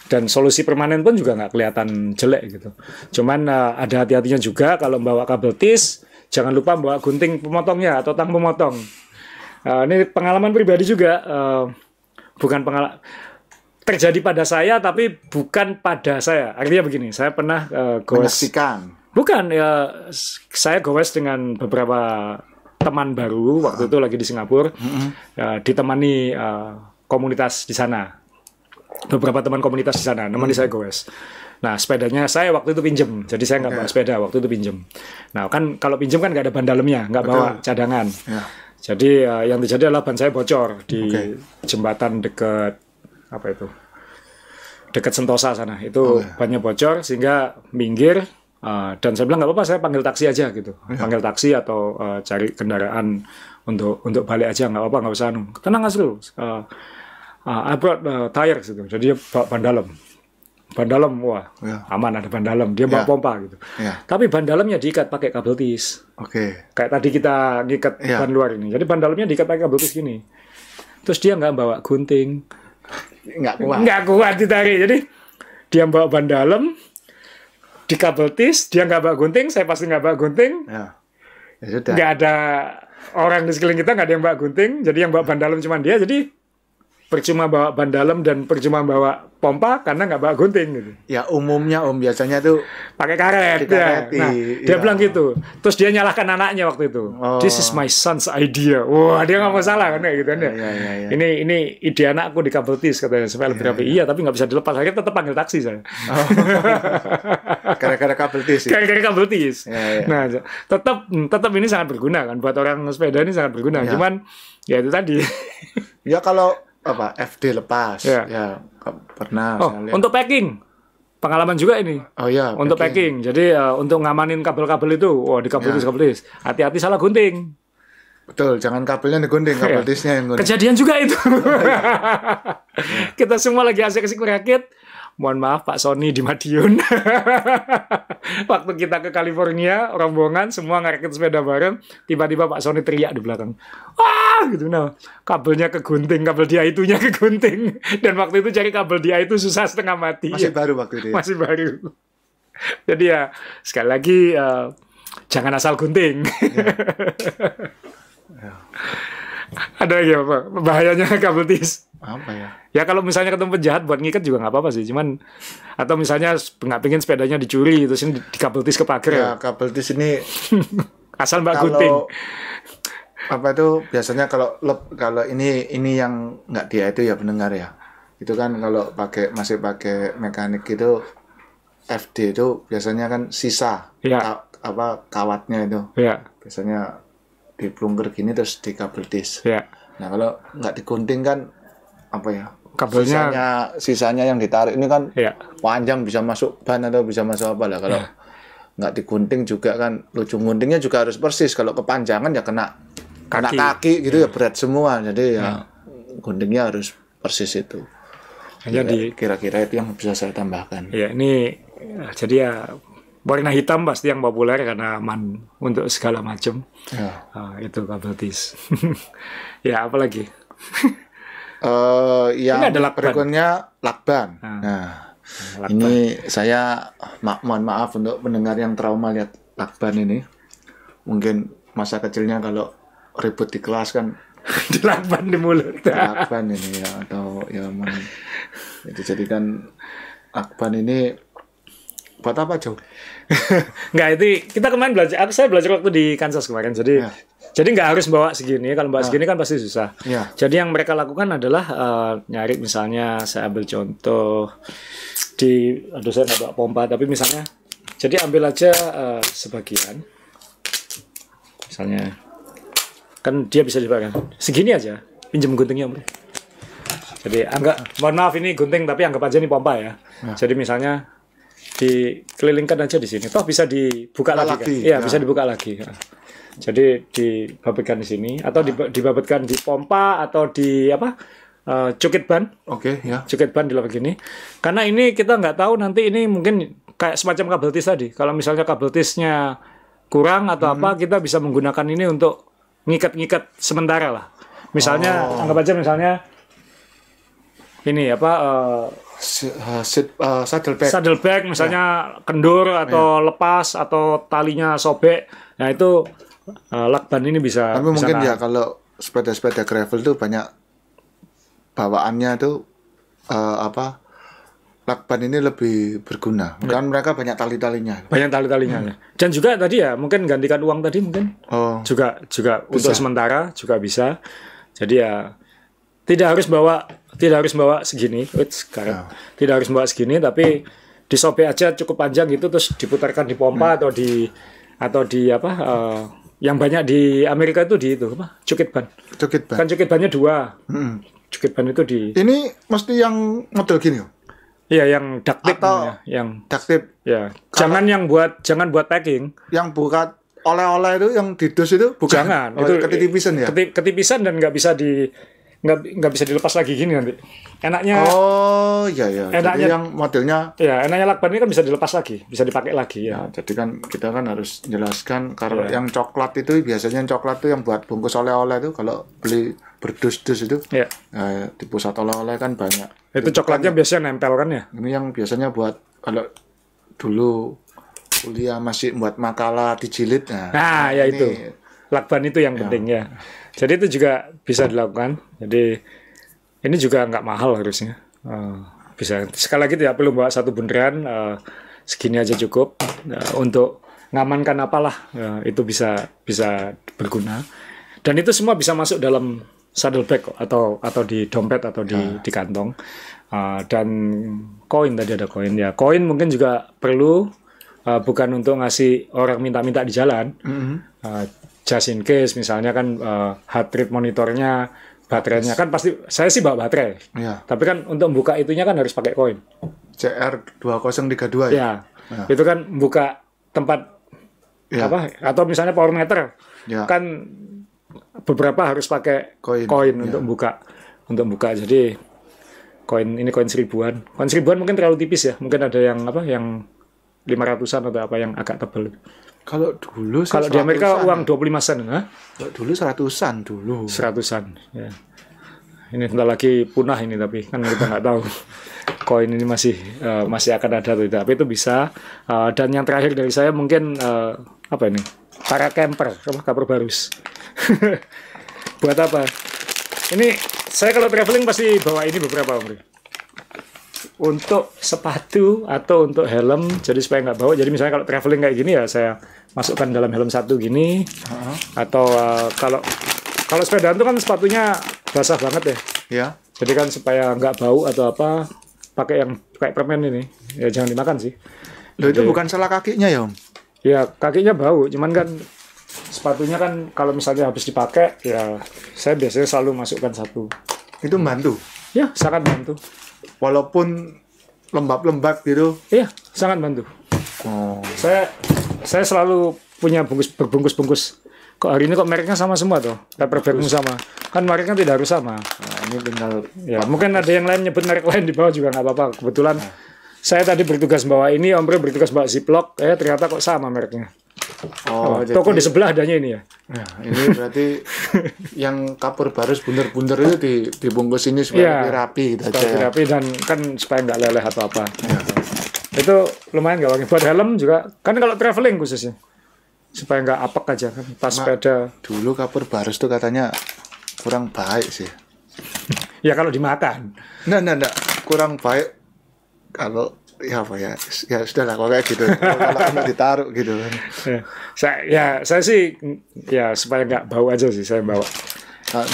Dan solusi permanen pun juga nggak kelihatan jelek gitu. Cuman ada hati-hatinya juga kalau membawa kabel tis, jangan lupa bawa gunting pemotongnya atau tang pemotong. Ini pengalaman pribadi juga, bukan pengalaman terjadi pada saya tapi bukan pada saya. Artinya begini, saya pernah goes. Bukan ya, saya goes dengan beberapa teman baru waktu itu lagi di Singapura, ditemani komunitas di sana, beberapa teman komunitas di sana, nemani saya goes. Nah sepedanya saya waktu itu pinjem, jadi saya nggak bawa sepeda waktu itu pinjem. Nah kan kalau pinjem kan nggak ada ban dalamnya, nggak bawa cadangan. Jadi yang terjadi adalah ban saya bocor di jembatan dekat apa itu, dekat Sentosa sana. Itu bannya bocor sehingga minggir. Dan saya bilang nggak apa-apa, saya panggil taksi aja gitu, panggil taksi atau cari kendaraan untuk balik aja, nggak apa-apa, nggak usah tenang Asrul. I brought tires gitu, jadi dia bawa ban dalam, wah aman ada ban dalam, dia bawa pompa gitu. Tapi ban dalamnya diikat pakai kabel tis. Kayak tadi kita ngikat ban luar ini, jadi ban dalamnya diikat pakai kabel tis gini. Terus dia nggak bawa gunting, nggak kuat ditarik, jadi dia bawa ban dalam di kabel tis, dia nggak bawa gunting, saya pasti nggak bawa gunting. Nggak ada orang di sekeliling kita, nggak ada yang bawa gunting, jadi yang bawa ban dalam cuma dia, jadi percuma bawa ban dalam dan percuma bawa pompa karena nggak bawa gunting gitu. Ya umumnya biasanya tuh pakai karet ya. Nah, dia bilang gitu. Terus dia nyalahkan anaknya waktu itu. This is my son's idea. Wah, dia nggak mau salah kan gitu kan ya. Ini ide anakku di kabel tis katanya supaya lebih rapi. Iya, tapi nggak bisa dilepas. Akhirnya tetap panggil taksi saya. Gara-gara kabel tis. Gara-gara kabel tis. Nah, tetap ini sangat berguna kan buat orang sepeda, ini sangat berguna. Cuman ya itu tadi. Ya kalau FD lepas ya pernah untuk packing pengalaman juga ini untuk packing. Jadi untuk ngamanin kabel-kabel itu di kabel tis hati-hati salah gunting. Betul, jangan kabelnya digunting, kabel tisnya yang gunting. Kejadian juga itu. Kita semua lagi asik-asik merakit. Mohon maaf Pak Sony di Madiun. Waktu kita ke California, rombongan semua ngerakit sepeda bareng, tiba-tiba Pak Sony teriak di belakang. Wah, gitu nah. Kabelnya kegunting, kabel dia itunya kegunting. Dan waktu itu cari kabel dia itu susah setengah mati. Masih baru waktu itu. Masih baru. Jadi ya sekali lagi jangan asal gunting. Ada lagi apa? Bahayanya kabel tis. Apa ya? Ya kalau misalnya ketemu penjahat buat ngikat juga nggak apa-apa sih, cuman atau misalnya nggak pengen sepedanya dicuri terus ini di kabel tis ke pagar. Ya kabel tis ini asal mbak gunting. Apa itu biasanya kalau ini yang nggak dia itu ya pendengar ya. Itu kan kalau masih pakai mekanik itu FD itu biasanya kan sisa kawatnya itu. Biasanya diplungker gini terus di kabel tis. Nah kalau nggak digunting kan kabelnya sisanya yang ditarik ini kan panjang, bisa masuk ban atau bisa masuk apa lah. Kalau nggak digunting juga kan lucu, guntingnya juga harus persis. Kalau kepanjangan ya kena kaki gitu ya berat semua. Jadi ya guntingnya harus persis itu. Jadi kira-kira itu yang bisa saya tambahkan. Ya ini jadi ya warna hitam pasti yang populer karena aman untuk segala macam. Itu kabel tis. Ya apalagi? Yang berikutnya lakban. Nah, ini saya mohon maaf untuk pendengar yang trauma lihat lakban ini. Mungkin masa kecilnya kalau ribut di kelas kan di lakban di mulut. Lakban ini ya atau ya jadi kan lakban ini buat apa Joe? Nggak, itu kita kemarin belajar. Saya belajar waktu di Kansas kemarin. Jadi nggak harus bawa segini. Kalau bawa segini kan pasti susah. Jadi yang mereka lakukan adalah nyari, misalnya saya ambil contoh saya nggak bawa pompa, tapi misalnya, jadi ambil aja sebagian. Misalnya, kan dia bisa dipakai segini aja. Pinjam guntingnya, Bro. Jadi mohon maaf ini gunting, tapi anggap aja ini pompa ya. Jadi misalnya dikelilingkan aja di sini. Toh bisa dibuka lagi kan? Iya, bisa dibuka lagi. Jadi dibabetkan di sini atau dibabetkan di pompa atau di cukit ban. Cukit ban di begini. Karena ini kita nggak tahu nanti ini mungkin kayak semacam kabel tis tadi. Kalau misalnya kabel tisnya kurang atau kita bisa menggunakan ini untuk ngikat-ngikat sementara lah. Misalnya anggap aja misalnya ini apa saddlebag misalnya kendor atau lepas atau talinya sobek. Nah itu lakban ini bisa. Tapi mungkin bisa ya kalau sepeda-sepeda gravel tuh banyak bawaannya tuh lakban ini lebih berguna. Kan mereka banyak tali-talinya. Banyak tali-talinya. Dan juga tadi ya mungkin gantikan uang tadi mungkin juga untuk sementara juga bisa. Jadi ya tidak harus bawa segini. Tidak harus bawa segini tapi disobek aja cukup panjang gitu terus diputarkan di pompa atau di apa yang banyak di Amerika itu di itu apa? Cukit ban. Kan cukit bannya 2. Cukit ban itu di. Ini mesti yang model gini. Iya, yang duct tape atau yang duct tape. Ya. Jangan buat packing. Yang buat oleh-oleh itu yang didus itu bukan. Jangan. Itu ketipisan ya. Ketipisan dan nggak bisa dilepas lagi gini nanti. Enaknya. Oh iya. Enaknya jadi yang modelnya. Ya, enaknya lakban ini kan bisa dilepas lagi, bisa dipakai lagi ya. Nah, jadi kan kita kan harus jelaskan kalau yang coklat itu biasanya yang coklat itu yang buat bungkus oleh-oleh itu kalau beli berdus-dus itu. Ya. Di pusat oleh-oleh kan banyak. Itu coklatnya kan, biasanya nempel kan ya? Ini yang biasanya buat kalau dulu kuliah masih buat makalah dijilid. Nah ya itu. Lakban itu yang penting ya. Jadi itu juga bisa dilakukan. Jadi ini juga nggak mahal harusnya. Bisa. Sekali lagi tidak perlu bawa satu bundaran. Segini aja cukup untuk ngamankan apalah. Itu bisa berguna. Dan itu semua bisa masuk dalam saddlebag atau di dompet atau di kantong. Dan koin tadi ada koin ya. Koin mungkin juga perlu bukan untuk ngasih orang minta-minta di jalan. Just in case misalnya kan heart rate monitornya, baterainya kan pasti saya sih bawa baterai. Ya. Tapi kan untuk buka itunya kan harus pakai koin. CR2032 ya. Itu kan buka tempat apa atau misalnya power meter. Kan beberapa harus pakai koin untuk buka. Jadi koin 1000-an. Koin 1000-an mungkin terlalu tipis ya. Mungkin ada yang yang 500-an atau apa yang agak tebal. Kalau di Amerika uang 25 sen, Kalau dulu 100-an dulu. 100-an, ya. Ini bentar lagi punah ini tapi kan kita nggak tahu. Koin ini masih akan ada atau tidak. Tapi itu bisa. Dan yang terakhir dari saya mungkin apa ini? Para camper, kabar barus. Buat apa? Ini saya kalau traveling pasti bawa ini beberapa, Om. Untuk sepatu atau untuk helm, jadi supaya nggak bau. Jadi misalnya kalau traveling kayak gini ya saya masukkan dalam helm satu gini. Atau kalau sepedaan itu kan sepatunya basah banget ya. Ya. Jadi kan supaya nggak bau atau apa, pakai yang kayak permen ini. Ya jangan dimakan sih. Loh itu bukan salah kakinya ya, Om? Ya kakinya bau, cuman kan sepatunya kan kalau misalnya habis dipakai ya saya biasanya selalu masukkan satu. Itu membantu? Ya sangat bantu. Walaupun lembab-lembab gitu? Iya sangat bantu. Saya selalu punya berbungkus-bungkus. Kok hari ini kok mereknya sama semua tuh? Paper bagmu sama. Kan mereknya tidak harus sama. Ini tinggal ya mungkin ada yang lain nyebut merek lain di bawah juga nggak apa-apa. Kebetulan saya tadi bertugas bawa ini, Om Bre bertugas bawa Ziploc. Ternyata kok sama mereknya. Toko di sebelah adanya ini ya. Nah, ini berarti yang kapur barus bunder-bunder itu dibungkus ini supaya lebih rapi gitu aja. Lebih rapi dan kan supaya nggak leleh atau apa. Itu lumayan nggak wangi. Buat helm juga kan kalau traveling khususnya supaya nggak apek aja kan pas sepeda. Dulu kapur barus tuh katanya kurang baik sih. Ya kalau dimakan. Nggak kurang baik kalau ya apa ya sudah lah kayak gitu kalau ditaruh gitu kan. Saya sih ya supaya nggak bau aja sih saya bawa.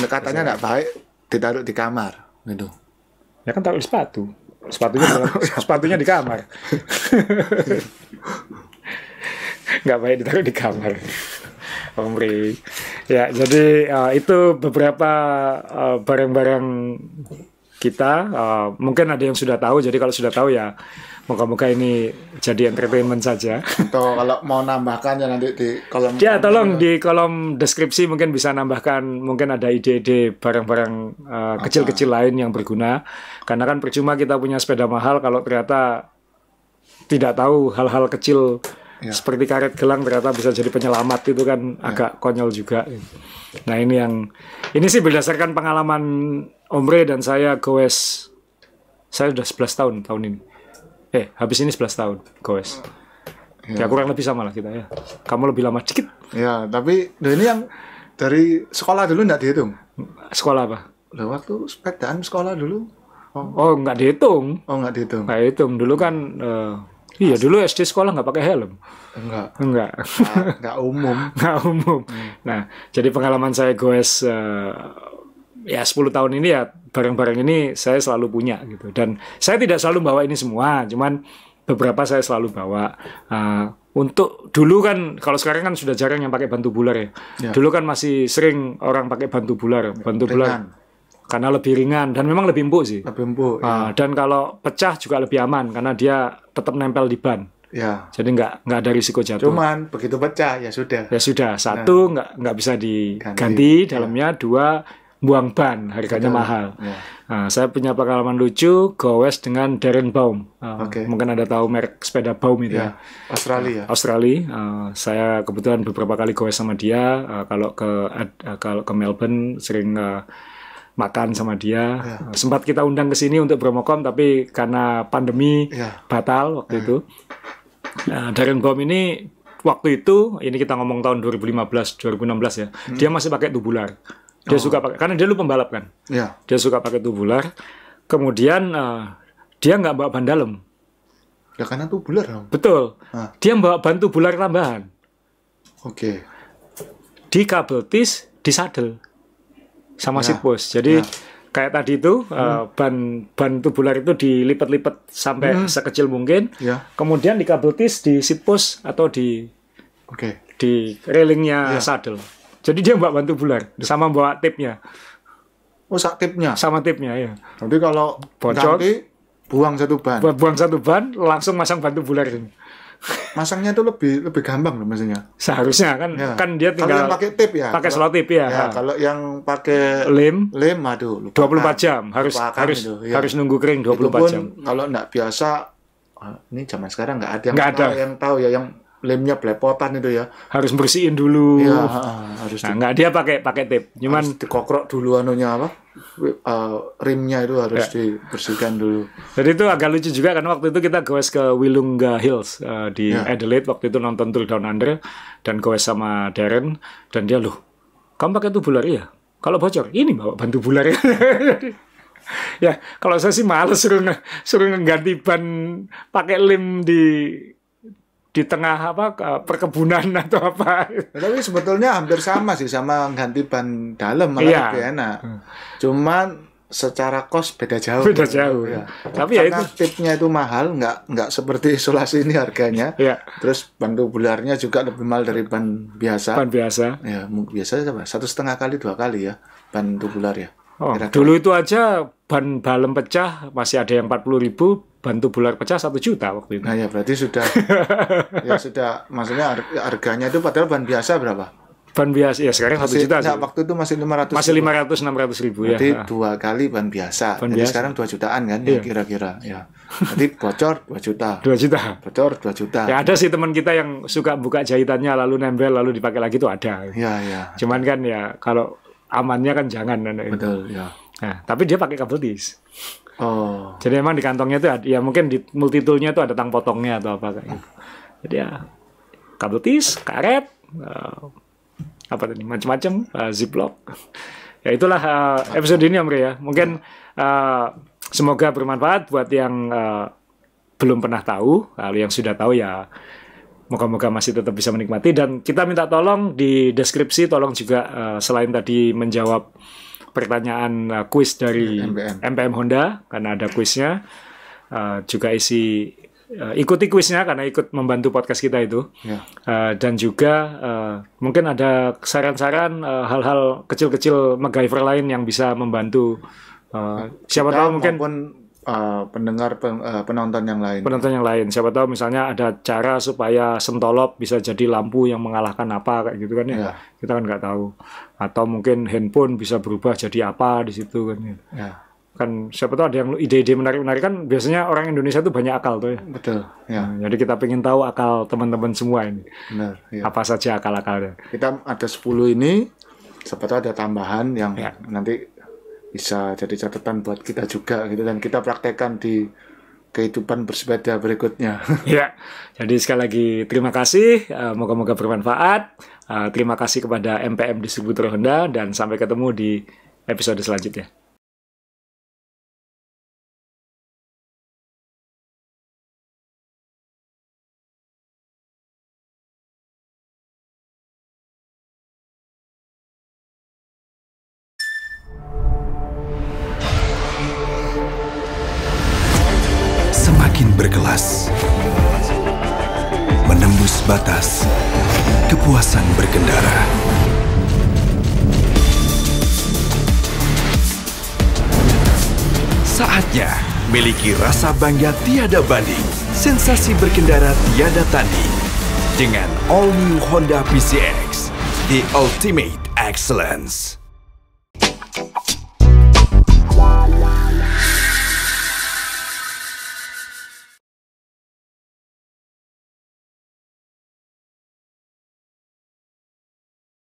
Katanya nggak baik ditaruh di kamar gitu. Ya kan taruh di sepatu. Sepatunya di kamar. Nggak baik ditaruh di kamar. Om Ri. Ya jadi itu beberapa barang-barang kita. Mungkin ada yang sudah tahu. Jadi kalau sudah tahu ya moga-moga ini jadi entertainment saja. Atau kalau mau nambahkan ya nanti di kolom. Ya tolong di kolom deskripsi mungkin bisa nambahkan, mungkin ada ide-ide barang-barang kecil-kecil lain yang berguna. Karena kan percuma kita punya sepeda mahal kalau ternyata tidak tahu hal-hal kecil Ya. Seperti karet gelang ternyata bisa jadi penyelamat, itu kan agak konyol juga. Nah ini sih berdasarkan pengalaman Om Re dan saya goes. Saya sudah 11 tahun ini. Habis ini 11 tahun goes. Ya kurang lebih sama lah kita ya. Kamu lebih lama dikit. Ya, tapi ini yang dari sekolah dulu nggak dihitung? Sekolah apa? Loh, waktu sepedaan sekolah dulu? Oh nggak dihitung. Oh, nggak dihitung? Nggak dihitung. Dulu kan, iya dulu SD sekolah nggak pakai helm. Enggak. Nggak umum. Nggak umum. Nah, jadi pengalaman saya goes ya 10 tahun ini ya, barang-barang ini saya selalu punya gitu. Dan saya tidak selalu bawa ini semua, cuman beberapa saya selalu bawa. Untuk dulu kan, kalau sekarang kan sudah jarang yang pakai bantu bular ya. Dulu kan masih sering orang pakai bantu bular. Bular karena lebih ringan dan memang lebih empuk sih. Lebih empuk. Dan kalau pecah juga lebih aman karena dia tetap nempel di ban. Ya. Jadi nggak ada risiko jatuh. Cuman begitu pecah ya sudah. Ya sudah, satu nggak bisa diganti, dalamnya dua buang ban, harganya mahal. Ya. Nah, saya punya pengalaman lucu goes dengan Darren Baum. Mungkin ada tahu merek sepeda Baum itu ya. Australia. Saya kebetulan beberapa kali goes sama dia. Kalau ke Melbourne sering makan sama dia. Sempat kita undang ke sini untuk Bromocom, tapi karena pandemi batal waktu itu. Darren Baum ini waktu itu, ini kita ngomong tahun 2015, 2016 ya. Dia masih pakai tubular. Dia suka pakai, karena dia dulu pembalap kan. Dia suka pakai tubular. Kemudian dia nggak bawa ban dalam. Ya karena tubular dong. Betul. Dia bawa ban tubular tambahan. Oke. Di kabel tis, di saddle sama seat post. Jadi kayak tadi itu ban tubular itu dilipat-lipat sampai sekecil mungkin. Kemudian di kabel tis, di seat post atau di railingnya saddle. Jadi dia bawa bantu bular sama bawa tipnya. Oh, tipnya. Sama tipnya ya. Nanti kalau bocor, ganti, buang satu ban. Buang satu ban, langsung masang bantu bular ini. Masangnya itu lebih gampang loh maksudnya. Seharusnya kan kan dia tinggal kalau yang pakai tip ya. Pakai selotip ya. Kalau yang pakai lem aduh, 24 jam harus nunggu kering 24 jam. Kalau enggak biasa ini zaman sekarang enggak ada yang tahu ya yang lemnya belepotan itu ya. Harus bersihin dulu. Iya, harus. Nah, enggak, dia pakai tip. Cuman dikokrok dulu anunya apa? Rimnya itu harus dibersihkan dulu. Jadi itu agak lucu juga karena waktu itu kita goes ke Willunga Hills di Adelaide, waktu itu nonton Tour Down Under dan goes sama Darren, dan dia, "Loh, kamu pakai tubular ya? Kalau bocor, ini bawa bantu bular." Ya, kalau saya sih males suruh ngeganti ban pakai lem di tengah perkebunan atau apa. Tapi sebetulnya hampir sama sih, sama ganti ban dalam malah lebih enak. Cuman secara kos beda jauh. Ya. Tapi karena tipnya itu mahal, nggak seperti isolasi ini harganya. Terus ban tubularnya juga lebih mahal dari ban biasa. Ya, biasanya 1,5 kali 2 kali ya ban tubular ya. Dulu itu aja ban balem pecah masih ada yang 40.000, ban tubular pecah 1 juta waktu itu. Nah ya berarti sudah maksudnya harganya itu padahal ban biasa berapa? Ban biasa ya sekarang 1 juta sih. Waktu itu masih 500. Masih 500-600 ribu ya. Jadi 2 kali ban biasa. Jadi sekarang 2 jutaan kan ya kira-kira ya. Jadi bocor 2 juta. 2 juta. Bocor 2 juta. Ya ada sih teman kita yang suka buka jahitannya lalu nempel lalu dipakai lagi, itu ada. Iya. Cuman kan ya kalau amannya kan jangan. Betul ya. Nah, tapi dia pakai kabel tis. Jadi emang di kantongnya itu ya mungkin di multitoolnya itu ada tang potongnya atau apa kayak gitu. Jadi ya kabel tis, karet, apa tadi macam-macam, ziplock. Ya itulah episode ini Om Re ya. Mungkin semoga bermanfaat buat yang belum pernah tahu. Kalau yang sudah tahu ya moga-moga masih tetap bisa menikmati, dan kita minta tolong di deskripsi tolong juga selain tadi menjawab pertanyaan kuis dari MPM Honda karena ada kuisnya, juga ikuti kuisnya karena ikut membantu podcast kita itu, dan juga mungkin ada saran-saran hal-hal kecil-kecil MacGyver lain yang bisa membantu siapa tahu mungkin penonton yang lain. Siapa tahu misalnya ada cara supaya sentolop bisa jadi lampu yang mengalahkan apa kayak gitu kan ya. Kita kan nggak tahu. Atau mungkin handphone bisa berubah jadi apa di situ kan ya. Kan siapa tahu ada yang ide-ide menarik-menarik, kan biasanya orang Indonesia tuh banyak akal tuh ya. Betul. Ya. Jadi kita pengen tahu akal teman-teman semua ini. Benar. Ya. Apa saja akal-akalnya. Kita ada 10 ini, siapa tahu ada tambahan yang Ya. nanti bisa jadi catatan buat kita juga gitu, dan kita praktekkan di kehidupan bersepeda berikutnya. Ya, jadi sekali lagi terima kasih, moga-moga bermanfaat. Terima kasih kepada MPM Distributor Honda, dan sampai ketemu di episode selanjutnya. Semakin berkelas, menembus batas, kepuasan berkendara. Saatnya miliki rasa bangga tiada banding, sensasi berkendara tiada tanding. Dengan All New Honda PCX, the ultimate excellence.